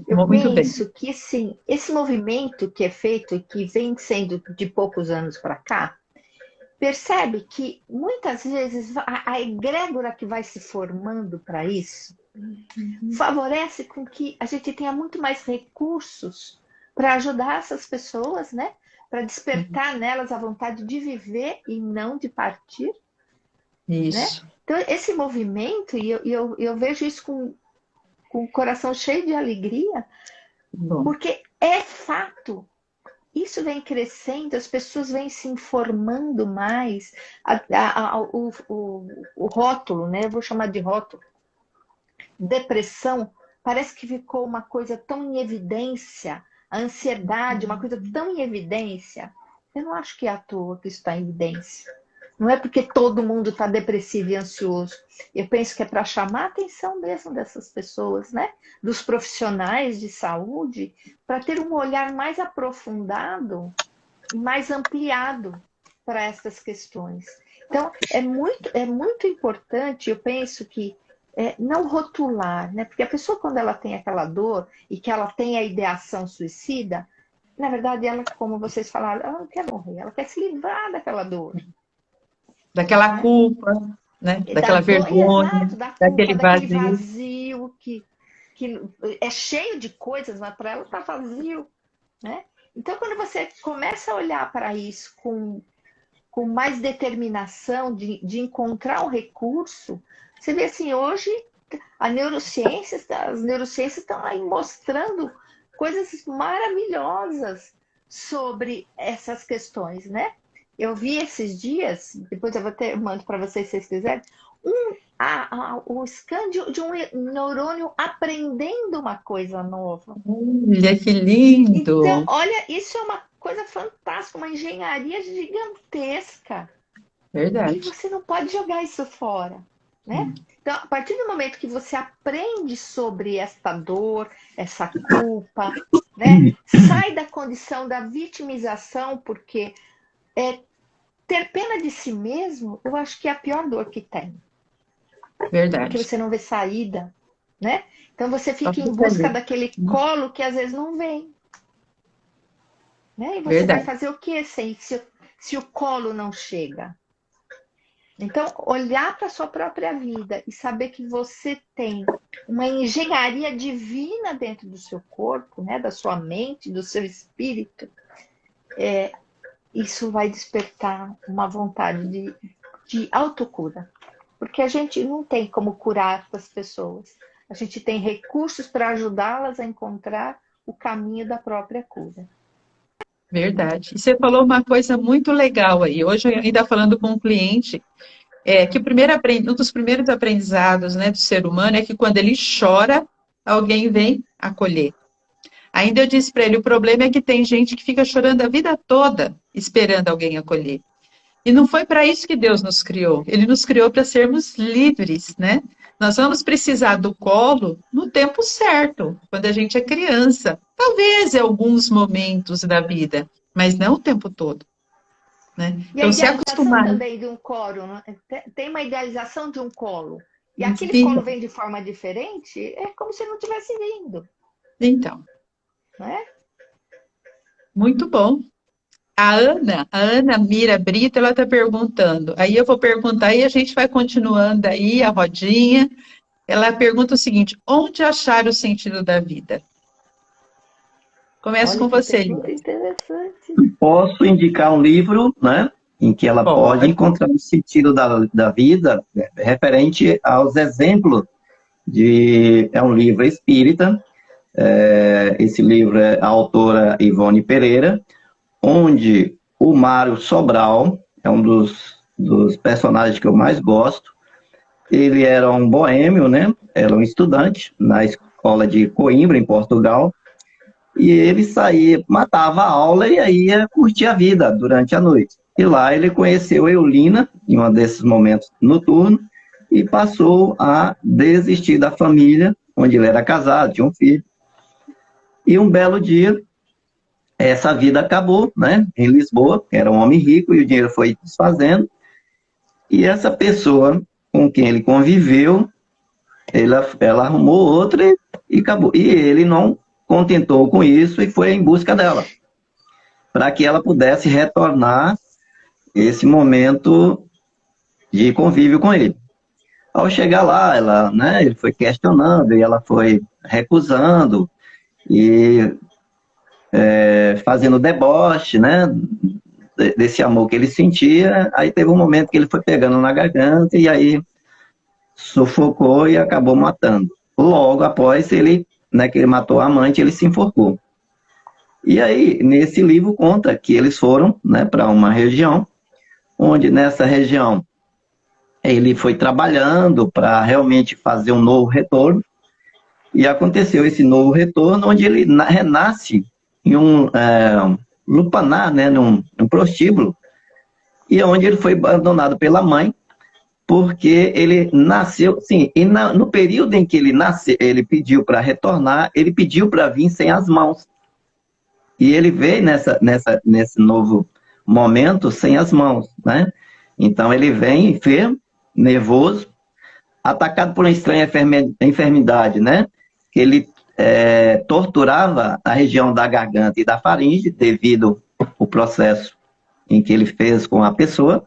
Eu Muito bem. penso que, sim, esse movimento que é feito e que vem sendo de poucos anos para cá, percebe que muitas vezes a egrégora que vai se formando para isso favorece com que a gente tenha muito mais recursos para ajudar essas pessoas, né? Para despertar nelas a vontade de viver e não de partir, né? Isso. Então, esse movimento, e eu vejo isso com o coração cheio de alegria, Bom, porque é fato. Isso vem crescendo, as pessoas vêm se informando mais. O rótulo, né? Eu vou chamar de rótulo. Depressão parece que ficou uma coisa tão em evidência. A ansiedade, uma coisa tão em evidência. Eu não acho que é à toa que isso está em evidência. Não é porque todo mundo está depressivo e ansioso. Eu penso que é para chamar a atenção mesmo dessas pessoas, né? Dos profissionais de saúde, para ter um olhar mais aprofundado e mais ampliado para essas questões. Então, é muito importante, eu penso que não rotular, né? Porque a pessoa, quando ela tem aquela dor e que ela tem a ideação suicida, na verdade, ela, como vocês falaram, ela não quer morrer, ela quer se livrar daquela dor. daquela culpa, né? Daquela vergonha, Exato, da culpa, daquele daquele vazio. vazio que é cheio de coisas, mas para ela está vazio, né? Então, quando você começa a olhar para isso com mais determinação de encontrar um recurso, você vê assim, hoje as neurociências estão aí mostrando coisas maravilhosas sobre essas questões, né? Eu vi esses dias, depois eu mando para vocês se vocês quiserem, o scan de um neurônio aprendendo uma coisa nova. Olha que lindo! Então, olha, isso é uma coisa fantástica, uma engenharia gigantesca. Verdade. E você não pode jogar isso fora, né? Então, a partir do momento que você aprende sobre esta dor, essa culpa, né? Sai da condição da vitimização, porque ter pena de si mesmo, eu acho que é a pior dor que tem. Verdade. Porque você não vê saída, né? Então você fica em busca daquele colo que às vezes não vem. Né? E você vai fazer o quê se o colo não chega? Então, olhar para a sua própria vida e saber que você tem uma engenharia divina dentro do seu corpo, né? Da sua mente, do seu espírito, isso vai despertar uma vontade de autocura. Porque a gente não tem como curar as pessoas. A gente tem recursos para ajudá-las a encontrar o caminho da própria cura. Verdade. E você falou uma coisa muito legal aí. Hoje eu ainda falando com um cliente, que um dos primeiros aprendizados, né, do ser humano é que quando ele chora, alguém vem acolher. Ainda eu disse para ele, o problema é que tem gente que fica chorando a vida toda esperando alguém acolher. E não foi para isso que Deus nos criou. Ele nos criou para sermos livres, né? Nós vamos precisar do colo no tempo certo, quando a gente é criança. Talvez em alguns momentos da vida, mas não o tempo todo. Né? E então, a idealização também de um colo, né? Tem uma idealização de um colo. E aquele colo vem de forma diferente, é como se não tivesse vindo. Então. Não é? Muito bom. A Ana Mira Brito, ela está perguntando. Aí eu vou perguntar e a gente vai continuando aí a rodinha. Ela pergunta o seguinte: onde achar o sentido da vida? Começo com você, Lívia. Interessante. Posso indicar um livro, né, em que ela pode encontrar o sentido da vida, referente aos exemplos é um livro espírita. Esse livro é a autora Ivone Pereira, onde o Mário Sobral é um dos personagens que eu mais gosto. Ele era um boêmio, né? Era um estudante na escola de Coimbra, em Portugal, e ele saía, matava a aula e aí ia curtir a vida durante a noite. E lá ele conheceu Eulina, em um desses momentos noturnos, e passou a desistir da família, onde ele era casado, tinha um filho. E um belo dia, essa vida acabou, né? Em Lisboa, era um homem rico e o dinheiro foi desfazendo. E essa pessoa com quem ele conviveu, ela arrumou outra e acabou. E ele não contentou com isso e foi em busca dela, para que ela pudesse retornar esse momento de convívio com ele. Ao chegar lá, ele foi questionando e ela foi recusando e fazendo deboche, né, desse amor que ele sentia. Aí teve um momento que ele foi pegando na garganta e aí sufocou e acabou matando. Logo após ele, né, que ele matou a amante, ele se enforcou. E aí, nesse livro conta que eles foram, né, para uma região, onde nessa região ele foi trabalhando para realmente fazer um novo retorno, e aconteceu esse novo retorno, onde ele renasce em um lupanar, né, num prostíbulo, e onde ele foi abandonado pela mãe, porque ele nasceu, sim, e no período em que ele nasceu, ele pediu para retornar, ele pediu para vir sem as mãos. E ele veio nesse novo momento sem as mãos, né? Então ele vem enfermo, nervoso, atacado por uma estranha enfermidade, né? Que ele torturava a região da garganta e da faringe, devido ao processo em que ele fez com a pessoa.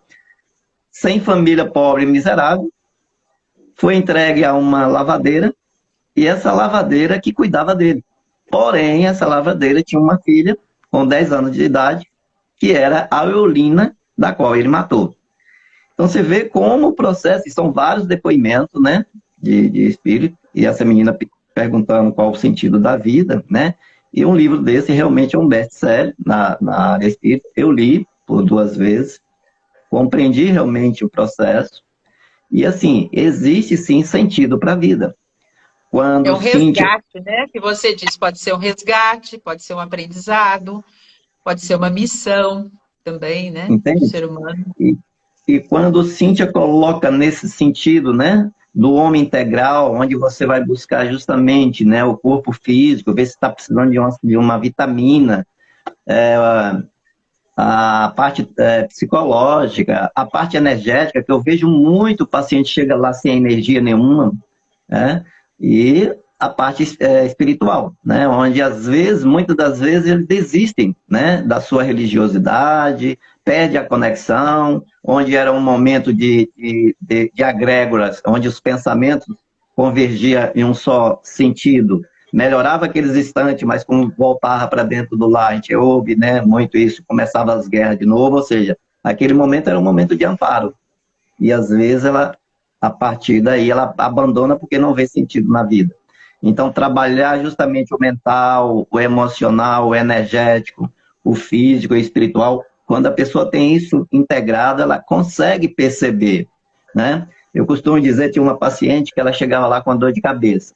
Sem família, pobre e miserável, foi entregue a uma lavadeira, e essa lavadeira que cuidava dele. Porém, essa lavadeira tinha uma filha com 10 anos de idade, que era a Eulina, da qual ele matou. Então você vê como o processo, e são vários depoimentos, né, de espírito, e essa menina perguntando qual o sentido da vida, né, e um livro desse realmente é um best-seller na área espírita. Eu li por 2 vezes, compreendi realmente o processo, e assim, existe sim sentido para a vida. Quando É um Cíntia... resgate, né? Que você diz, pode ser um resgate, pode ser um aprendizado, pode ser uma missão também, né? Do Entende? ser humano. E quando Cíntia coloca nesse sentido, né, do homem integral, onde você vai buscar justamente, né, o corpo físico, ver se está precisando de uma vitamina, a parte psicológica, a parte energética, que eu vejo muito paciente chega lá sem energia nenhuma, né, e a parte espiritual, né, onde às vezes, muitas das vezes, eles desistem, né, da sua religiosidade, perde a conexão, onde era um momento de agrégoras, onde os pensamentos convergiam em um só sentido, melhorava aqueles instantes, mas como voltava para dentro do lar, a gente ouve, né, muito isso, começava as guerras de novo, ou seja, aquele momento era um momento de amparo, e às vezes ela, a partir daí, ela abandona porque não vê sentido na vida. Então, trabalhar justamente o mental, o emocional, o energético, o físico, o espiritual, quando a pessoa tem isso integrado, ela consegue perceber, né? Eu costumo dizer, tinha uma paciente que ela chegava lá com dor de cabeça,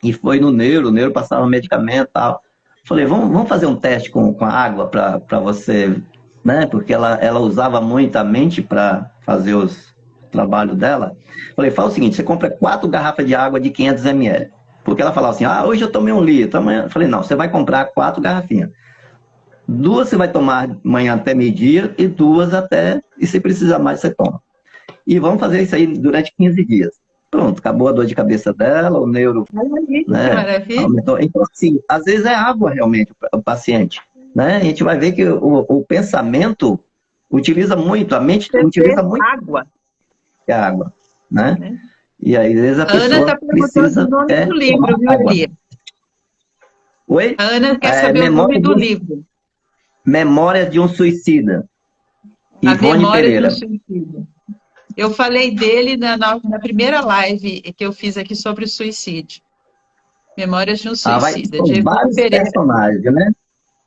e foi no neuro, o neuro passava um medicamento e tal. Falei, vamos fazer um teste com a água para você, né? Porque ela usava muito a mente para fazer os trabalhos dela. Falei, fala o seguinte, você compra 4 garrafas de água de 500 ml. Porque ela falava assim, hoje eu tomei 1 litro, amanhã... Falei, não, você vai comprar 4 garrafinhas. 2 você vai tomar amanhã até meio-dia e 2 até, e se precisar mais, você toma. E vamos fazer isso aí durante 15 dias. Pronto, acabou a dor de cabeça dela, o neuro, né, aumentou. Então, assim, às vezes é água realmente o paciente, né? A gente vai ver que o pensamento utiliza muito, a mente utiliza muito água. a água, né? E aí, às vezes a Ana está pessoa perguntando o precisa nome do livro, tomar viu, água. Elia? Oi? A Ana quer saber o nome do livro. Memória de um Suicida. A Ivone Memória Pereira. de um Suicida. Eu falei dele na primeira live que eu fiz aqui sobre o suicídio. Memórias de um Suicida, de São Ivone vários Pereira. personagens, né?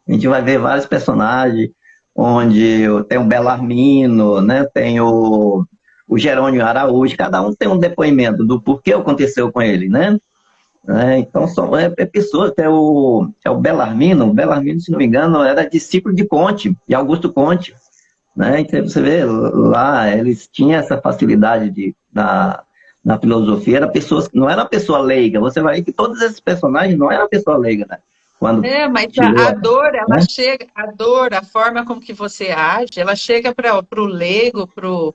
A gente vai ver vários personagens, onde tem o Belarmino, né? Tem o Jerônimo Araújo, cada um tem um depoimento do porquê aconteceu com ele, né? Então, são pessoas, é o Belarmino, se não me engano, era discípulo de Conte, de Augusto Conte, né? Então, você vê lá, eles tinham essa facilidade na filosofia, não era uma pessoa leiga, você vai ver que todos esses personagens não eram pessoa leiga, né? Quando Mas tirou, a dor, ela né? chega, a dor, a forma como que você age, ela chega para o leigo, para o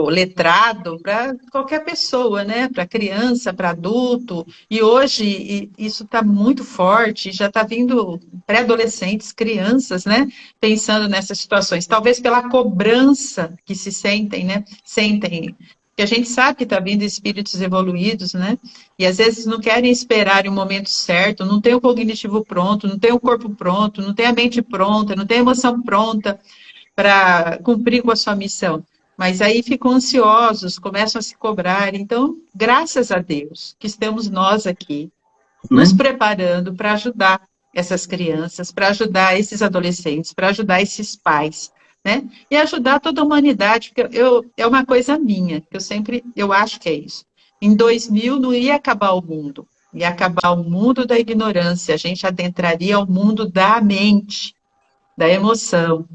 letrado, para qualquer pessoa, né? Para criança, para adulto. E hoje isso está muito forte, já está vindo pré-adolescentes, crianças, né? Pensando nessas situações, talvez pela cobrança que se sentem, né? Sentem. Que a gente sabe que está vindo espíritos evoluídos, né? E às vezes não querem esperar o momento certo, não tem o cognitivo pronto, não tem o corpo pronto, não tem a mente pronta, não tem a emoção pronta para cumprir com a sua missão. Mas aí ficam ansiosos, começam a se cobrar. Então, graças a Deus que estamos nós aqui, Né? nos preparando para ajudar essas crianças, para ajudar esses adolescentes, para ajudar esses pais, né? E ajudar toda a humanidade, porque é uma coisa minha, que eu acho que é isso. Em 2000 não ia acabar o mundo, ia acabar o mundo da ignorância, a gente adentraria o mundo da mente, da emoção.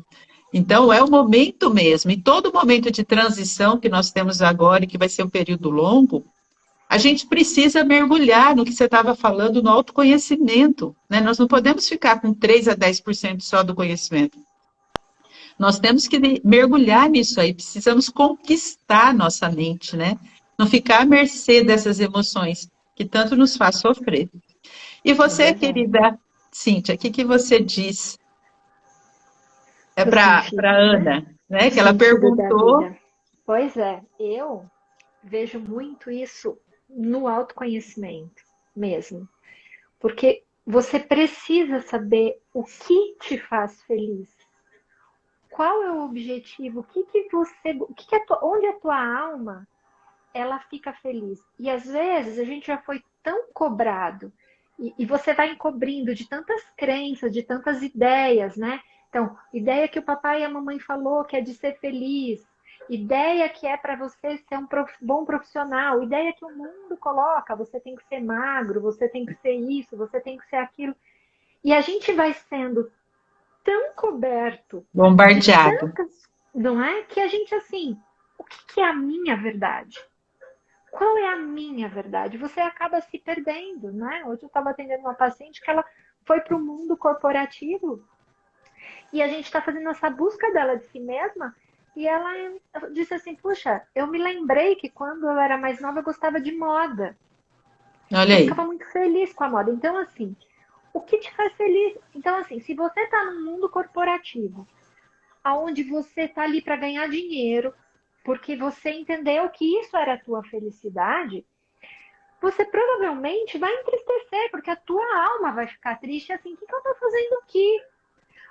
Então, é o momento mesmo, e todo momento de transição que nós temos agora, e que vai ser um período longo, a gente precisa mergulhar no que você estava falando, no autoconhecimento, né? Nós não podemos ficar com 3 a 10% só do conhecimento. Nós temos que mergulhar nisso aí, precisamos conquistar nossa mente, né? Não ficar à mercê dessas emoções que tanto nos faz sofrer. E você, querida Cíntia, o que você diz para Ana, né? Que ela perguntou. Pois é, eu vejo muito isso no autoconhecimento mesmo. Porque você precisa saber o que te faz feliz. Qual é o objetivo? Onde a tua alma ela fica feliz? E às vezes a gente já foi tão cobrado e você vai encobrindo de tantas crenças, de tantas ideias, né? Então, ideia que o papai e a mamãe falou que é de ser feliz, ideia que é para você ser um bom profissional, ideia que o mundo coloca, você tem que ser magro, você tem que ser isso, você tem que ser aquilo. E a gente vai sendo tão coberto de Bombardeado. tantas, não é? Que a gente, assim, o que é a minha verdade? Qual é a minha verdade? Você acaba se perdendo, né? Hoje eu estava atendendo uma paciente que ela foi para o mundo corporativo e a gente está fazendo essa busca dela de si mesma e ela disse assim, puxa, eu me lembrei que quando eu era mais nova eu gostava de moda. Olha Eu aí. ficava muito feliz com a moda. Então, assim, o que te faz feliz? Então, assim, se você está num mundo corporativo, onde você está ali para ganhar dinheiro, porque você entendeu que isso era a tua felicidade, você provavelmente vai entristecer, porque a tua alma vai ficar triste assim, o que eu estou fazendo aqui?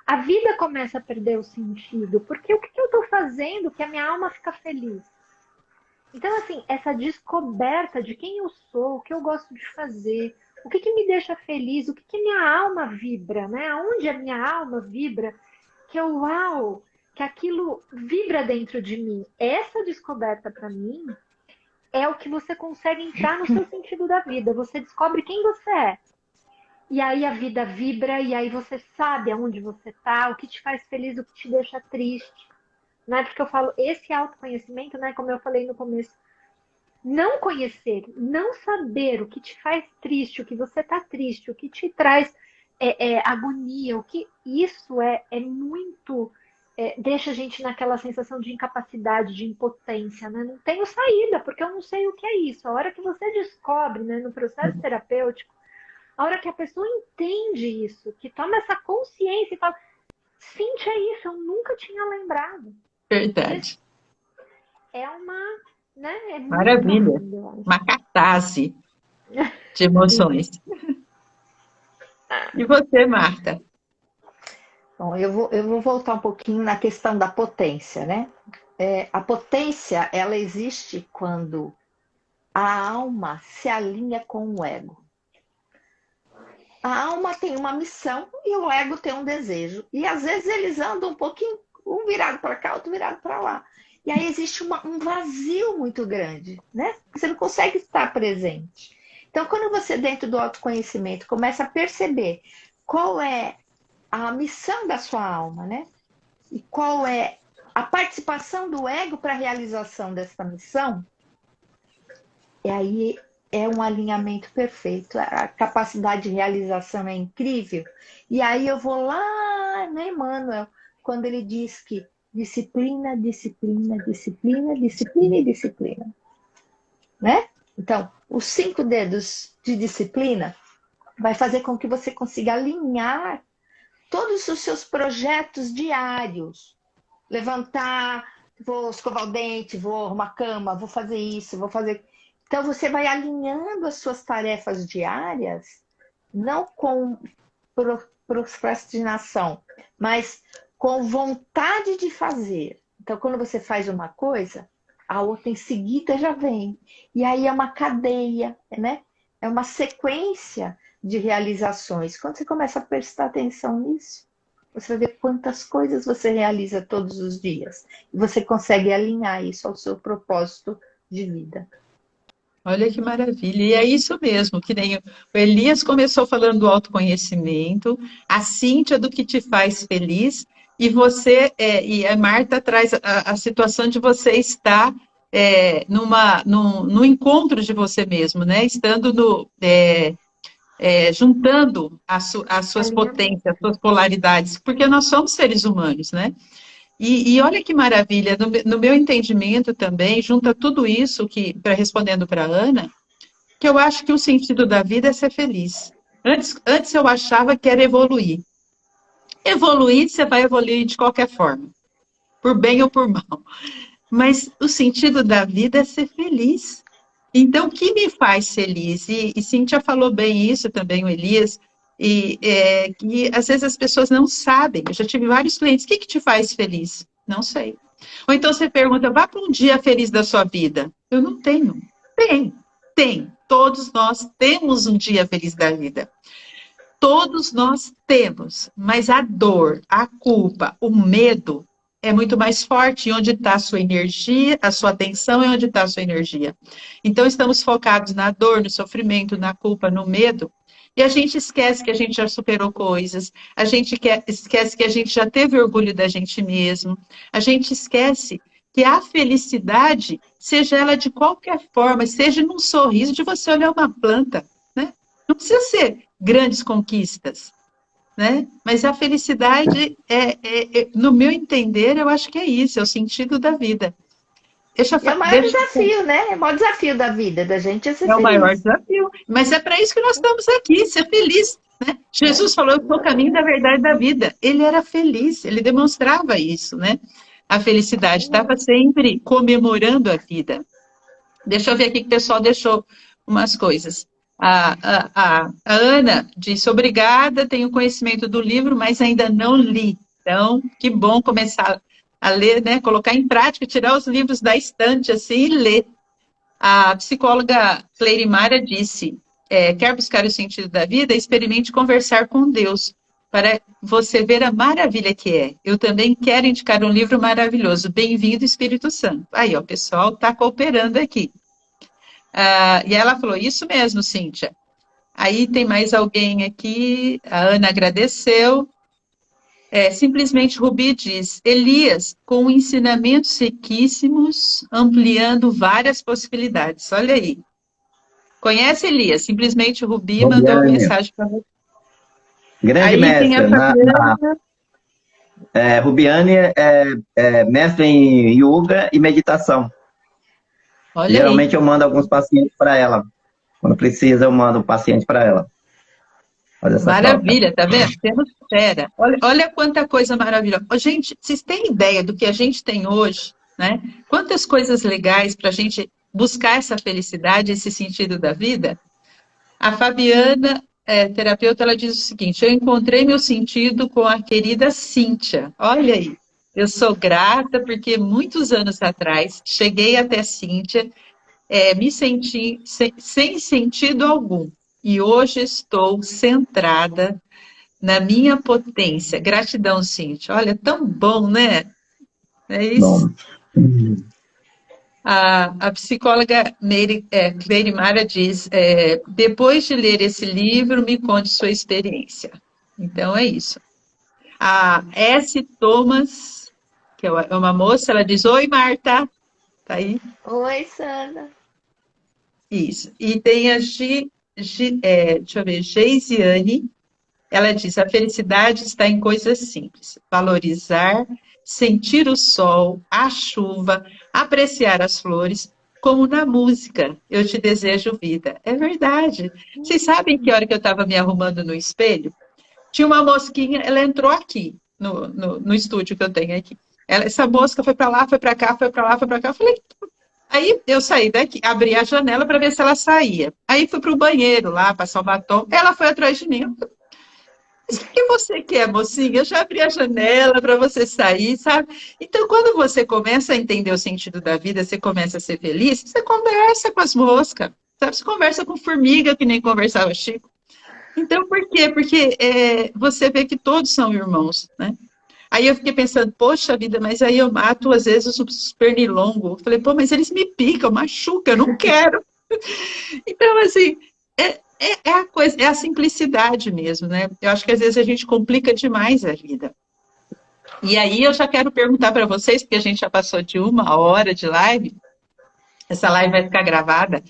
A vida começa a perder o sentido, porque o que eu estou fazendo que a minha alma fica feliz? Então, assim, essa descoberta de quem eu sou, o que eu gosto de fazer, o que me deixa feliz, o que minha alma vibra, né? Aonde a minha alma vibra, que eu, uau, que aquilo vibra dentro de mim. Essa descoberta, para mim, é o que você consegue entrar no seu sentido da vida. Você descobre quem você é. E aí a vida vibra, e aí você sabe aonde você está, o que te faz feliz, o que te deixa triste. Não é porque eu falo, esse autoconhecimento, né, como eu falei no começo, não conhecer, não saber o que te faz triste, o que você está triste, o que te traz agonia, o que isso é muito... deixa a gente naquela sensação de incapacidade, de impotência, né? Não tenho saída, porque eu não sei o que é isso. A hora que você descobre, né, no processo terapêutico, a hora que a pessoa entende isso, que toma essa consciência e fala, Cíntia, é isso, eu nunca tinha lembrado. Verdade. É uma, né? É muito Maravilha. maravilhoso. Uma catarse de emoções. E você, Marta? Bom, eu vou voltar um pouquinho na questão da potência, né? A potência, ela existe quando a alma se alinha com o ego. A alma tem uma missão e o ego tem um desejo. E às vezes eles andam um pouquinho, um virado para cá, outro virado para lá. E aí existe um vazio muito grande, né? Você não consegue estar presente. Então, quando você, dentro do autoconhecimento, começa a perceber qual é a missão da sua alma, né? E qual é a participação do ego para a realização dessa missão, e aí é um alinhamento perfeito. A capacidade de realização é incrível. E aí eu vou lá no Emmanuel, quando ele diz que disciplina, disciplina, disciplina, disciplina e disciplina. Né? Então, os 5 dedos de disciplina vai fazer com que você consiga alinhar todos os seus projetos diários. Levantar, vou escovar o dente, vou arrumar a cama, vou fazer isso, vou fazer... Então, você vai alinhando as suas tarefas diárias, não com procrastinação, mas com vontade de fazer. Então, quando você faz uma coisa, a outra em seguida já vem. E aí é uma cadeia, né? É uma sequência de realizações. Quando você começa a prestar atenção nisso, você vai ver quantas coisas você realiza todos os dias. E você consegue alinhar isso ao seu propósito de vida. Olha que maravilha. E é isso mesmo, que nem o Elias começou falando do autoconhecimento, a Cíntia do que te faz feliz, e você, e a Marta traz a situação de você estar no encontro de você mesmo, né? Estando juntando as suas potências, as suas polaridades, porque nós somos seres humanos, né? E olha que maravilha, no meu entendimento também, junta tudo isso que, respondendo para a Ana, que eu acho que o sentido da vida é ser feliz. Antes eu achava que era evoluir. Evoluir, você vai evoluir de qualquer forma, por bem ou por mal. Mas o sentido da vida é ser feliz. Então, o que me faz feliz? E Cíntia falou bem isso também, o Elias, que às vezes as pessoas não sabem. Eu já tive vários clientes, o que te faz feliz? Não sei. Ou então você pergunta, vá para um dia feliz da sua vida. Eu não tenho. Tem. Todos nós temos um dia feliz da vida. Todos nós temos, mas a dor, a culpa, o medo é muito mais forte. E onde está a sua energia, a sua atenção é onde está a sua energia. Então, estamos focados na dor, no sofrimento, na culpa, no medo, e a gente esquece que a gente já superou coisas, a gente esquece que a gente já teve orgulho da gente mesmo, a gente esquece que a felicidade, seja ela de qualquer forma, seja num sorriso de você olhar uma planta, né? Não precisa ser grandes conquistas, né? Mas a felicidade, no meu entender, eu acho que é isso, é o sentido da vida. É o maior desafio, né? É o maior desafio da vida, da gente é ser feliz. É o maior desafio. Mas é para isso que nós estamos aqui, ser feliz, né? Jesus falou, eu sou o caminho da verdade da vida. Ele era feliz, ele demonstrava isso, né? A felicidade, estava sempre comemorando a vida. Deixa eu ver aqui que o pessoal deixou umas coisas. A Ana disse, obrigada, tenho conhecimento do livro, mas ainda não li. Então, que bom começar a ler, né? Colocar em prática, tirar os livros da estante assim e ler. A psicóloga Cleire Mara disse, quer buscar o sentido da vida? Experimente conversar com Deus, para você ver a maravilha que é. Eu também quero indicar um livro maravilhoso, Bem-vindo Espírito Santo. Aí, ó, o pessoal está cooperando aqui. E ela falou, isso mesmo, Cíntia. Aí tem mais alguém aqui, a Ana agradeceu. Simplesmente Rubi diz, Elias, com ensinamentos riquíssimos, ampliando várias possibilidades. Olha aí. Conhece Elias? Simplesmente Rubi mandou uma mensagem para você. Grande aí mestre. Tem a Fabiana. Rubiane é mestre em yoga e meditação. Olha Geralmente aí. eu mando alguns pacientes para ela. Quando precisa, eu mando um paciente para ela. Maravilha, tá vendo? Temos fera. Olha quanta coisa maravilhosa. Gente, vocês têm ideia do que a gente tem hoje, né? Quantas coisas legais para a gente buscar essa felicidade, esse sentido da vida? A Fabiana, terapeuta, ela diz o seguinte, eu encontrei meu sentido com a querida Cíntia. Olha aí, eu sou grata porque muitos anos atrás cheguei até Cíntia, me senti sem sentido algum. E hoje estou centrada na minha potência. Gratidão, Cíntia. Olha, tão bom, né? É isso. Bom. A psicóloga Cleire Mara diz, depois de ler esse livro, me conte sua experiência. Então, é isso. A S. Thomas, que é uma moça, ela diz, oi, Marta. Tá aí? Oi, Sandra. Isso. E tem a deixa eu ver, Geisiane, ela diz, a felicidade está em coisas simples. Valorizar, sentir o sol, a chuva, apreciar as flores, como na música, eu te desejo vida. É verdade. Vocês sabem que hora que eu estava me arrumando no espelho? Tinha uma mosquinha, ela entrou aqui, no estúdio que eu tenho aqui. Essa mosca foi para lá, foi para cá, foi para lá, foi para cá. Eu falei, aí eu saí daqui, abri a janela para ver se ela saía. Aí fui para o banheiro lá, passar o batom. Ela foi atrás de mim. Mas o que você quer, mocinha? Eu já abri a janela para você sair, sabe? Então, quando você começa a entender o sentido da vida, você começa a ser feliz, você conversa com as moscas, sabe? Você conversa com formiga, que nem conversava Chico. Então, por quê? Porque você vê que todos são irmãos, né? Aí eu fiquei pensando, poxa vida, mas aí eu mato às vezes os pernilongos. Falei, pô, mas eles me picam, machucam, eu não quero. Então, assim, a coisa, é a simplicidade mesmo, né? Eu acho que às vezes a gente complica demais a vida. E aí eu já quero perguntar para vocês, porque a gente já passou de 1 hora de live, essa live vai ficar gravada,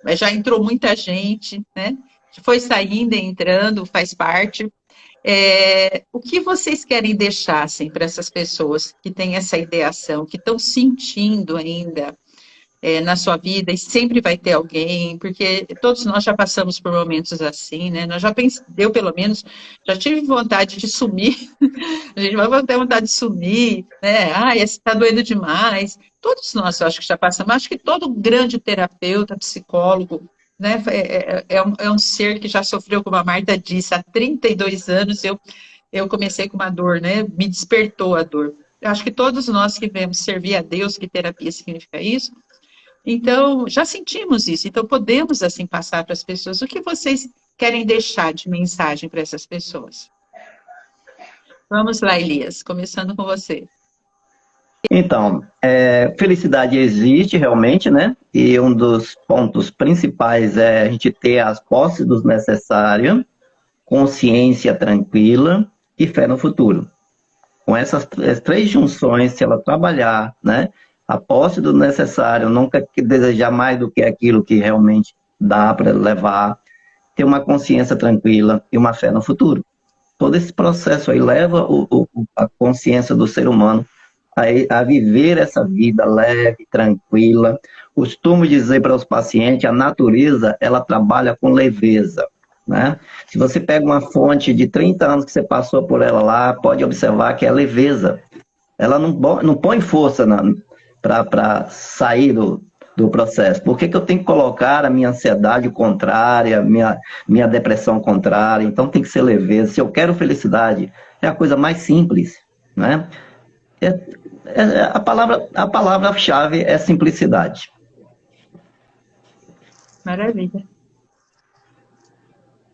mas já entrou muita gente, né? Foi saindo e entrando, faz parte. O que vocês querem deixar assim, para essas pessoas que têm essa ideação, que estão sentindo ainda na sua vida, e sempre vai ter alguém, porque todos nós já passamos por momentos assim, né? Eu, pelo menos, já tive vontade de sumir, a gente vai ter vontade de sumir, né? Esse está doendo demais. Todos nós, eu acho que já passamos, acho que todo grande terapeuta, psicólogo, né? É um ser que já sofreu, como a Marta disse, há 32 anos eu comecei com uma dor, né? Me despertou a dor. Eu acho que todos nós que vemos servir a Deus, que terapia significa isso, então já sentimos isso, então podemos assim passar para as pessoas. O que vocês querem deixar de mensagem para essas pessoas? Vamos lá, Elias, começando com você. Então, felicidade existe realmente, né? E um dos pontos principais é a gente ter as posses do necessário, consciência tranquila e fé no futuro. Com essas três junções, se ela trabalhar, né? A posse do necessário, nunca desejar mais do que aquilo que realmente dá para levar, ter uma consciência tranquila e uma fé no futuro. Todo esse processo aí leva a consciência do ser humano a viver essa vida leve, tranquila. Costumo dizer para os pacientes, a natureza, ela trabalha com leveza, né? Se você pega uma fonte de 30 anos que você passou por ela lá, pode observar que é leveza. Ela não põe força para sair do processo. Por que eu tenho que colocar a minha ansiedade contrária, minha depressão contrária? Então tem que ser leveza. Se eu quero felicidade, é a coisa mais simples, né? A palavra-chave é simplicidade. Maravilha.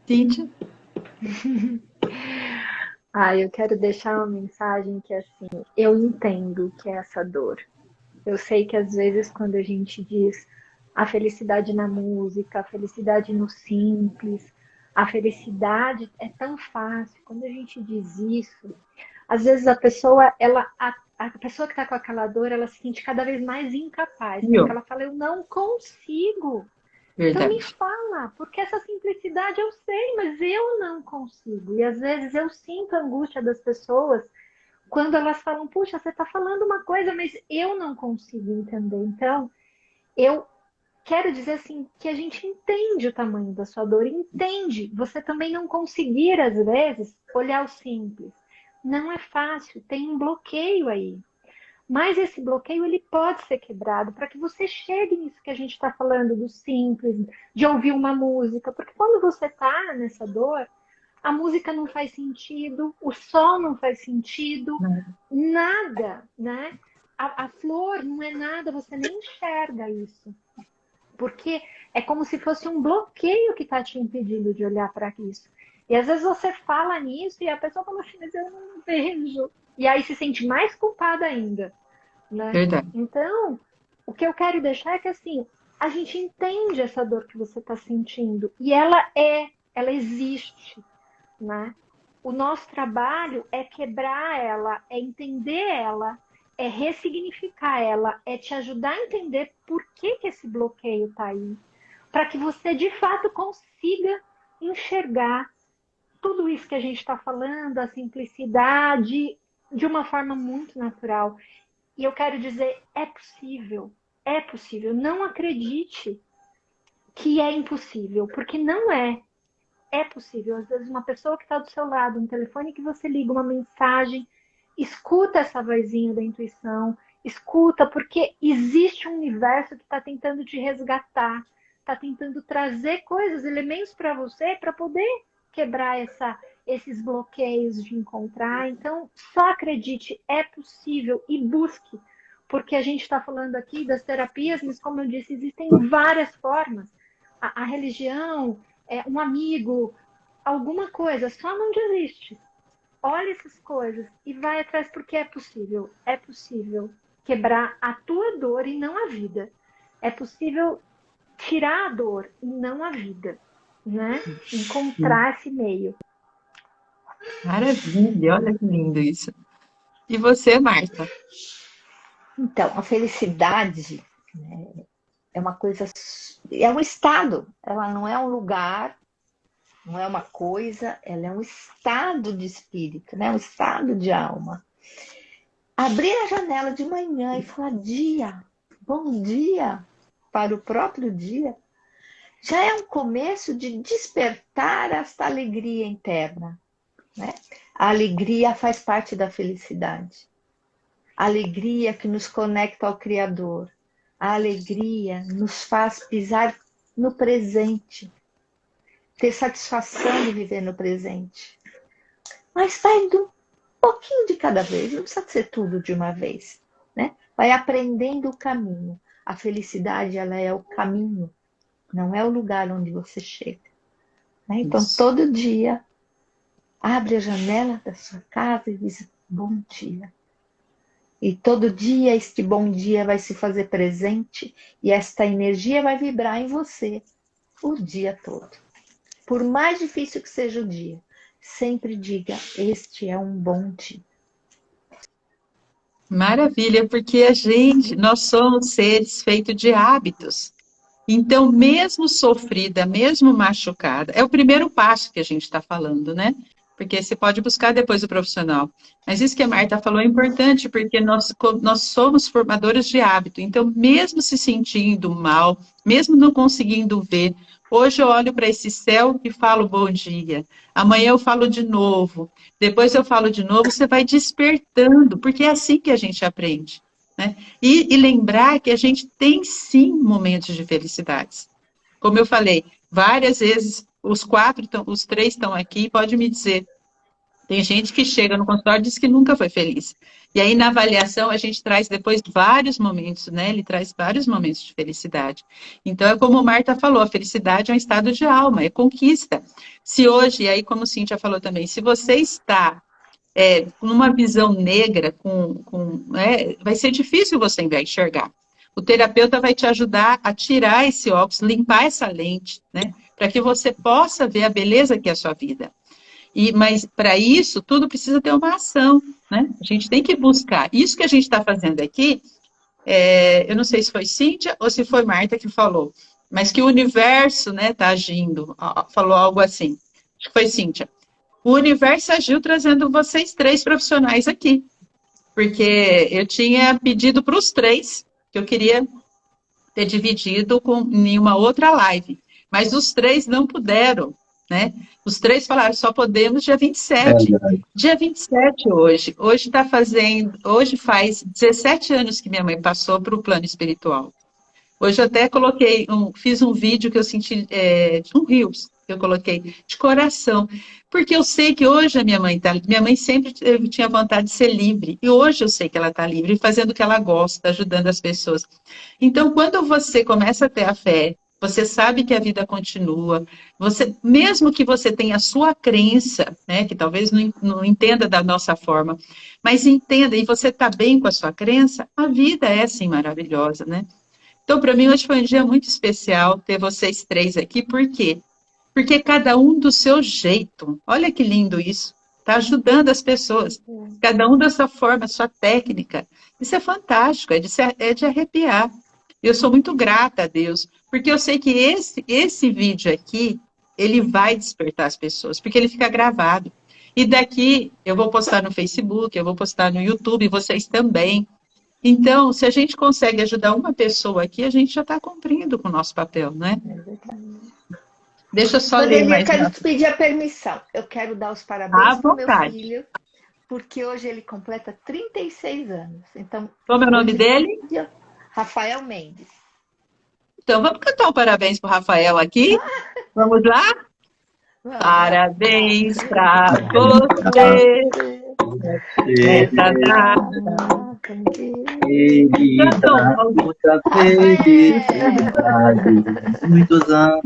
Cíntia? Eu quero deixar uma mensagem que, assim, eu entendo que é essa dor. Eu sei que, às vezes, quando a gente diz a felicidade na música, a felicidade no simples, a felicidade é tão fácil. Quando a gente diz isso, às vezes a pessoa que está com aquela dor, ela se sente cada vez mais incapaz, porque ela fala, eu não consigo. Verdade. Então me fala, porque essa simplicidade eu sei, mas eu não consigo. E às vezes eu sinto a angústia das pessoas quando elas falam, puxa, você está falando uma coisa, mas eu não consigo entender. Então, eu quero dizer assim, que a gente entende o tamanho da sua dor, entende você também não conseguir, às vezes, olhar o simples. Não é fácil, tem um bloqueio aí. Mas esse bloqueio ele pode ser quebrado para que você chegue nisso que a gente está falando, do simples, de ouvir uma música. Porque quando você está nessa dor, a música não faz sentido, o sol não faz sentido, nada, né? A flor não é nada, você nem enxerga isso. Porque é como se fosse um bloqueio que está te impedindo de olhar para isso. E às vezes você fala nisso e a pessoa fala assim, mas eu não vejo. E aí se sente mais culpada ainda. Né? Verdade. Então, o que eu quero deixar é que assim, a gente entende essa dor que você está sentindo. E ela existe. Né? O nosso trabalho é quebrar ela, é entender ela, é ressignificar ela, é te ajudar a entender por que esse bloqueio está aí. Para que você, de fato, consiga enxergar tudo isso que a gente está falando, a simplicidade, de uma forma muito natural. E eu quero dizer, é possível. É possível. Não acredite que é impossível, porque não é. É possível. Às vezes uma pessoa que está do seu lado, um telefone que você liga, uma mensagem, escuta essa vozinha da intuição, escuta, porque existe um universo que está tentando te resgatar, está tentando trazer coisas, elementos para você, para poder quebrar esses bloqueios de encontrar. Então, só acredite, é possível e busque, porque a gente está falando aqui das terapias, mas como eu disse, existem várias formas. A religião, um amigo, alguma coisa, só não desiste. Olha essas coisas e vai atrás, porque é possível. É possível quebrar a tua dor e não a vida. É possível tirar a dor e não a vida. Né? Encontrar esse meio. Maravilha, olha que lindo isso. E você, Marta? Então, a felicidade, né, é uma coisa, é um estado, ela não é um lugar, não é uma coisa, ela é um estado de espírito, né? Um estado de alma. Abrir a janela de manhã e falar dia, bom dia, para o próprio dia, já é um começo de despertar esta alegria interna. Né? A alegria faz parte da felicidade. A alegria que nos conecta ao Criador. A alegria nos faz pisar no presente. Ter satisfação de viver no presente. Mas vai um pouquinho de cada vez, não precisa ser tudo de uma vez, né? Vai aprendendo o caminho. A felicidade, ela é o caminho, não é o lugar onde você chega, né? Então, todo dia, abre a janela da sua casa e diz bom dia. E todo dia este bom dia vai se fazer presente e esta energia vai vibrar em você o dia todo. Por mais difícil que seja o dia, sempre diga, este é um bom dia. Maravilha, porque nós somos seres feitos de hábitos. Então, mesmo sofrida, mesmo machucada, é o primeiro passo que a gente está falando, né? Porque você pode buscar depois o profissional. Mas isso que a Marta falou é importante, porque nós somos formadores de hábito. Então, mesmo se sentindo mal, mesmo não conseguindo ver, hoje eu olho para esse céu e falo bom dia. Amanhã eu falo de novo. Depois eu falo de novo, você vai despertando, porque é assim que a gente aprende, né? E lembrar que a gente tem sim momentos de felicidades. Como eu falei, várias vezes, os três estão aqui, pode me dizer. Tem gente que chega no consultório e diz que nunca foi feliz. E aí, na avaliação, a gente traz depois vários momentos, né? Ele traz vários momentos de felicidade. Então, é como o Marta falou, a felicidade é um estado de alma, é conquista. Se hoje, e aí como o Cíntia falou também, se você está com uma visão negra, vai ser difícil você enxergar. O terapeuta vai te ajudar a tirar esse óculos, limpar essa lente, né? Para que você possa ver a beleza que é a sua vida. Mas para isso, tudo precisa ter uma ação, né? A gente tem que buscar. Isso que a gente está fazendo aqui, eu não sei se foi Cíntia ou se foi Marta que falou, mas que o universo, né, está agindo, falou algo assim. Acho que foi Cíntia. O universo agiu trazendo vocês três profissionais aqui, porque eu tinha pedido para os três, que eu queria ter dividido em uma outra live, mas os três não puderam, né? Os três falaram, só podemos dia 27. Dia 27 hoje. Hoje faz 17 anos que minha mãe passou para o plano espiritual. Hoje eu até fiz um vídeo que eu senti de um Reels, que eu coloquei de coração, porque eu sei que hoje minha mãe sempre tinha vontade de ser livre, e hoje eu sei que ela está livre, fazendo o que ela gosta, ajudando as pessoas. Então, quando você começa a ter a fé, você sabe que a vida continua, mesmo que você tenha a sua crença, né, que talvez não entenda da nossa forma, mas entenda, e você está bem com a sua crença, a vida é assim maravilhosa, né? Então, para mim, hoje foi um dia muito especial ter vocês três aqui. Por quê? Porque cada um do seu jeito. Olha que lindo isso. Está ajudando as pessoas. Cada um da sua forma, sua técnica. Isso é fantástico, é de arrepiar. Eu sou muito grata a Deus, porque eu sei que esse vídeo aqui, ele vai despertar as pessoas, porque ele fica gravado. E daqui, eu vou postar no Facebook, eu vou postar no YouTube, vocês também. Então, se a gente consegue ajudar uma pessoa aqui, a gente já está cumprindo com o nosso papel, né? Deixa eu só ler mais. Eu quero te pedir a permissão. Eu quero dar os parabéns para o meu filho, porque hoje ele completa 36 anos. Então, como é o nome dele? Rafael Mendes. Então, vamos cantar um parabéns para o Rafael aqui? Vamos lá? Vamos. Parabéns para você. Nessa data. Muita felicidade, muitos anos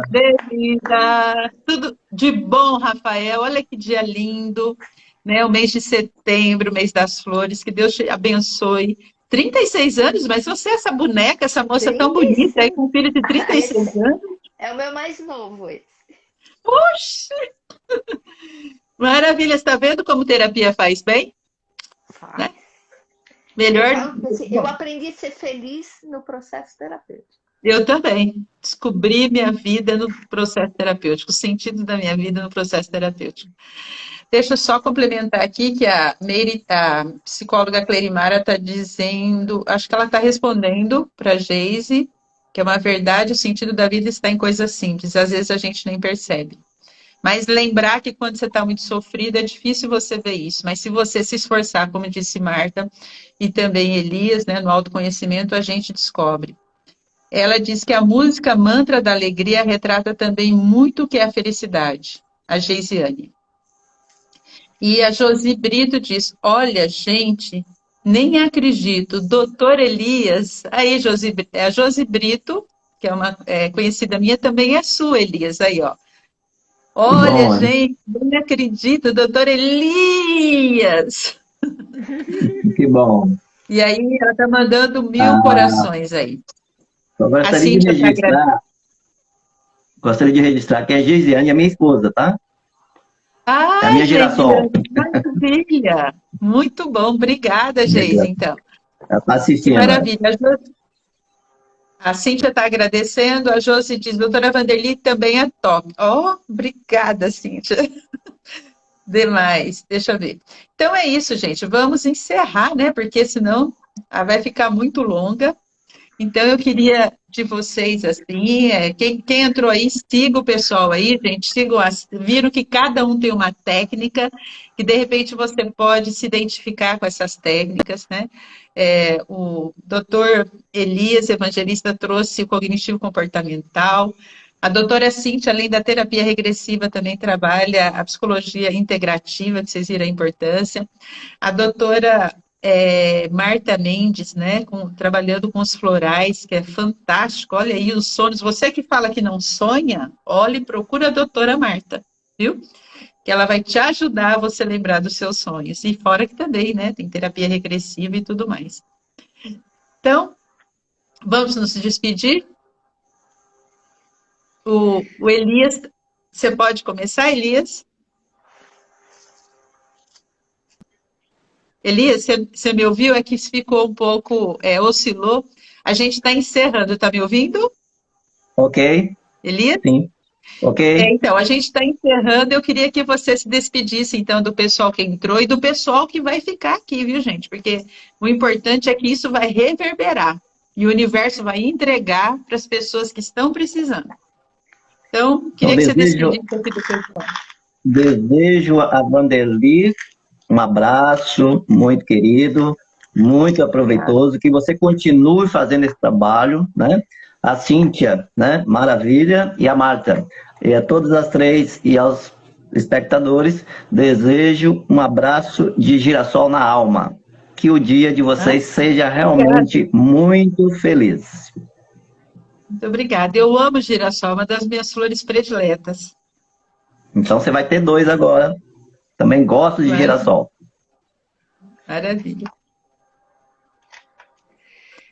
de vida. Tudo de bom, Rafael. Olha que dia lindo, né? O mês de setembro, o mês das flores. Que Deus te abençoe. 36 anos, mas você, essa boneca, essa moça tão bonita, aí com um filho de 36 anos. É o meu mais novo esse. Poxa! Maravilha, você está vendo como terapia faz bem? Faz. Né? Melhor. Eu aprendi a ser feliz no processo terapêutico. Eu também. Descobri minha vida no processo terapêutico, o sentido da minha vida no processo terapêutico. Deixa eu só complementar aqui que a psicóloga Clerimara está dizendo, acho que ela está respondendo para a Geise, que é uma verdade, o sentido da vida está em coisas simples, às vezes a gente nem percebe. Mas lembrar que quando você está muito sofrido, é difícil você ver isso. Mas se você se esforçar, como disse Marta, e também Elias, né, no autoconhecimento, a gente descobre. Ela diz que a música Mantra da Alegria retrata também muito o que é a felicidade, a Geisiane. E a Josi Brito diz, olha, gente, nem acredito, doutor Elias, aí a Josi Brito, que é uma conhecida minha, também é sua, Elias, aí, ó. Que Olha, bom, hein? gente, nem acredito, doutor Elias. Que bom. E aí, ela tá mandando 1.000 corações aí. Eu A gostaria de Cíntia tá agradecendo. registrar que a Geisiane é minha esposa, tá? É a Ai, minha Geisiane, girassol. que maravilha! Muito bom, obrigada, Geise, então. Ela tá Que assistindo. maravilha. A Cíntia está agradecendo, a Josi diz, doutora Vanderly também é top. Oh, obrigada, Cíntia. Demais, deixa eu ver. Então é isso, gente, vamos encerrar, né, porque senão vai ficar muito longa. Então, eu queria de vocês, assim, quem entrou aí, siga o pessoal aí, gente, viram que cada um tem uma técnica, que de repente você pode se identificar com essas técnicas, né? O doutor Elias, evangelista, trouxe o cognitivo comportamental, a doutora Cíntia, além da terapia regressiva, também trabalha a psicologia integrativa, que vocês viram a importância. A doutora Marta Mendes, né, trabalhando com os florais, que é fantástico. Olha aí os sonhos. Você que fala que não sonha, olhe e procura a doutora Marta, viu? Que ela vai te ajudar a você lembrar dos seus sonhos. E fora que também, né, tem terapia regressiva e tudo mais. Então, vamos nos despedir. O Elias, você pode começar, Elias? Elias, você me ouviu? É que ficou um pouco, oscilou. A gente está encerrando, tá me ouvindo? Ok? Elias? Sim. Ok? Então, a gente está encerrando. Eu queria que você se despedisse, então, do pessoal que entrou e do pessoal que vai ficar aqui, viu, gente? Porque o importante é que isso vai reverberar e o universo vai entregar para as pessoas que estão precisando. Então, Então, queria que você despedisse aqui do pessoal. desejo a Vanderly um abraço muito querido, muito aproveitoso, que você continue fazendo esse trabalho, né? A Cíntia, né? Maravilha, e a Marta. E a todas as três e aos espectadores, desejo um abraço de girassol na alma. Que o dia de vocês seja realmente muito feliz. Muito obrigada. Eu amo girassol, uma das minhas flores prediletas. Então você vai ter dois agora. Também gosto de girassol. Maravilha.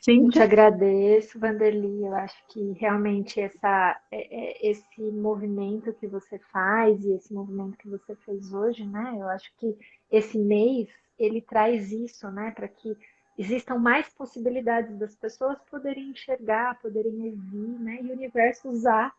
Eu te agradeço, Vanderly. Eu acho que realmente esse movimento que você faz e esse movimento que você fez hoje, né? Eu acho que esse mês ele traz isso, né? Para que existam mais possibilidades das pessoas poderem enxergar, poderem ouvir, né? E o universo usar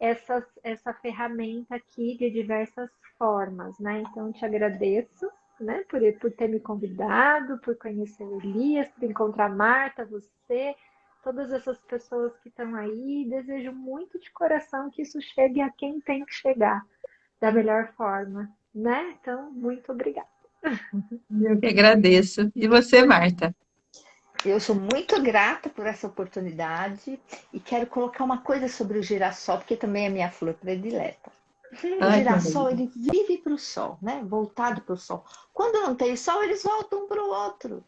essa ferramenta aqui de diversas formas, né? Então, eu te agradeço, né, por ter me convidado, por conhecer o Elias, por encontrar a Marta, você, todas essas pessoas que estão aí. Desejo muito de coração que isso chegue a quem tem que chegar da melhor forma, né? Então, muito obrigada. Eu que agradeço. E você, Marta? Eu sou muito grata por essa oportunidade e quero colocar uma coisa sobre o girassol, porque também é minha flor predileta. O girassol, ele vive para o sol, né? Voltado para o sol. Quando não tem sol, eles voltam para o outro.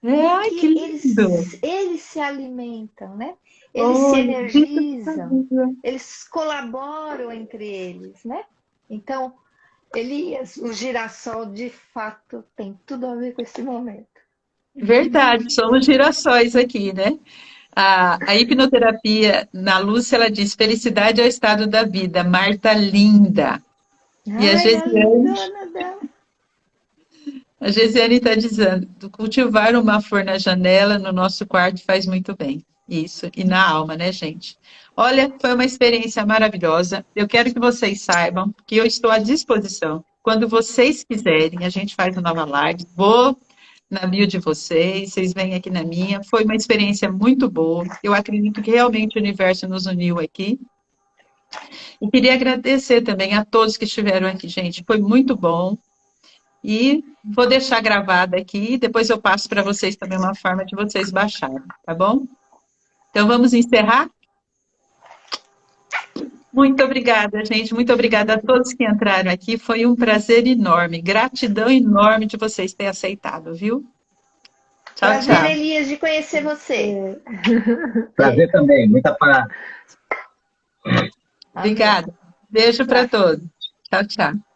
Ai, que lindo! Eles se alimentam, né? Eles se energizam, eles colaboram entre eles, né? Então, Elias, o girassol, de fato, tem tudo a ver com esse momento. Verdade, somos girassóis aqui, né? A hipnoterapia, na Lúcia, ela diz, felicidade é o estado da vida. Marta, linda. E a Gesiane está dizendo, cultivar uma flor na janela, no nosso quarto, faz muito bem. Isso, e na alma, né, gente? Olha, foi uma experiência maravilhosa. Eu quero que vocês saibam que eu estou à disposição. Quando vocês quiserem, a gente faz uma nova live. Vou na bio de vocês vêm aqui na minha. Foi uma experiência muito boa. Eu acredito que realmente o universo nos uniu aqui. E queria agradecer também a todos que estiveram aqui, gente. Foi muito bom. E vou deixar gravado aqui, depois eu passo para vocês também uma forma de vocês baixarem, tá bom? Então vamos encerrar? Muito obrigada, gente. Muito obrigada a todos que entraram aqui. Foi um prazer enorme. Gratidão enorme de vocês terem aceitado, viu? Tchau, Prazer, tchau. Elias, de conhecer você. Prazer também, muita paz. Obrigada. Beijo para todos. Tchau, tchau.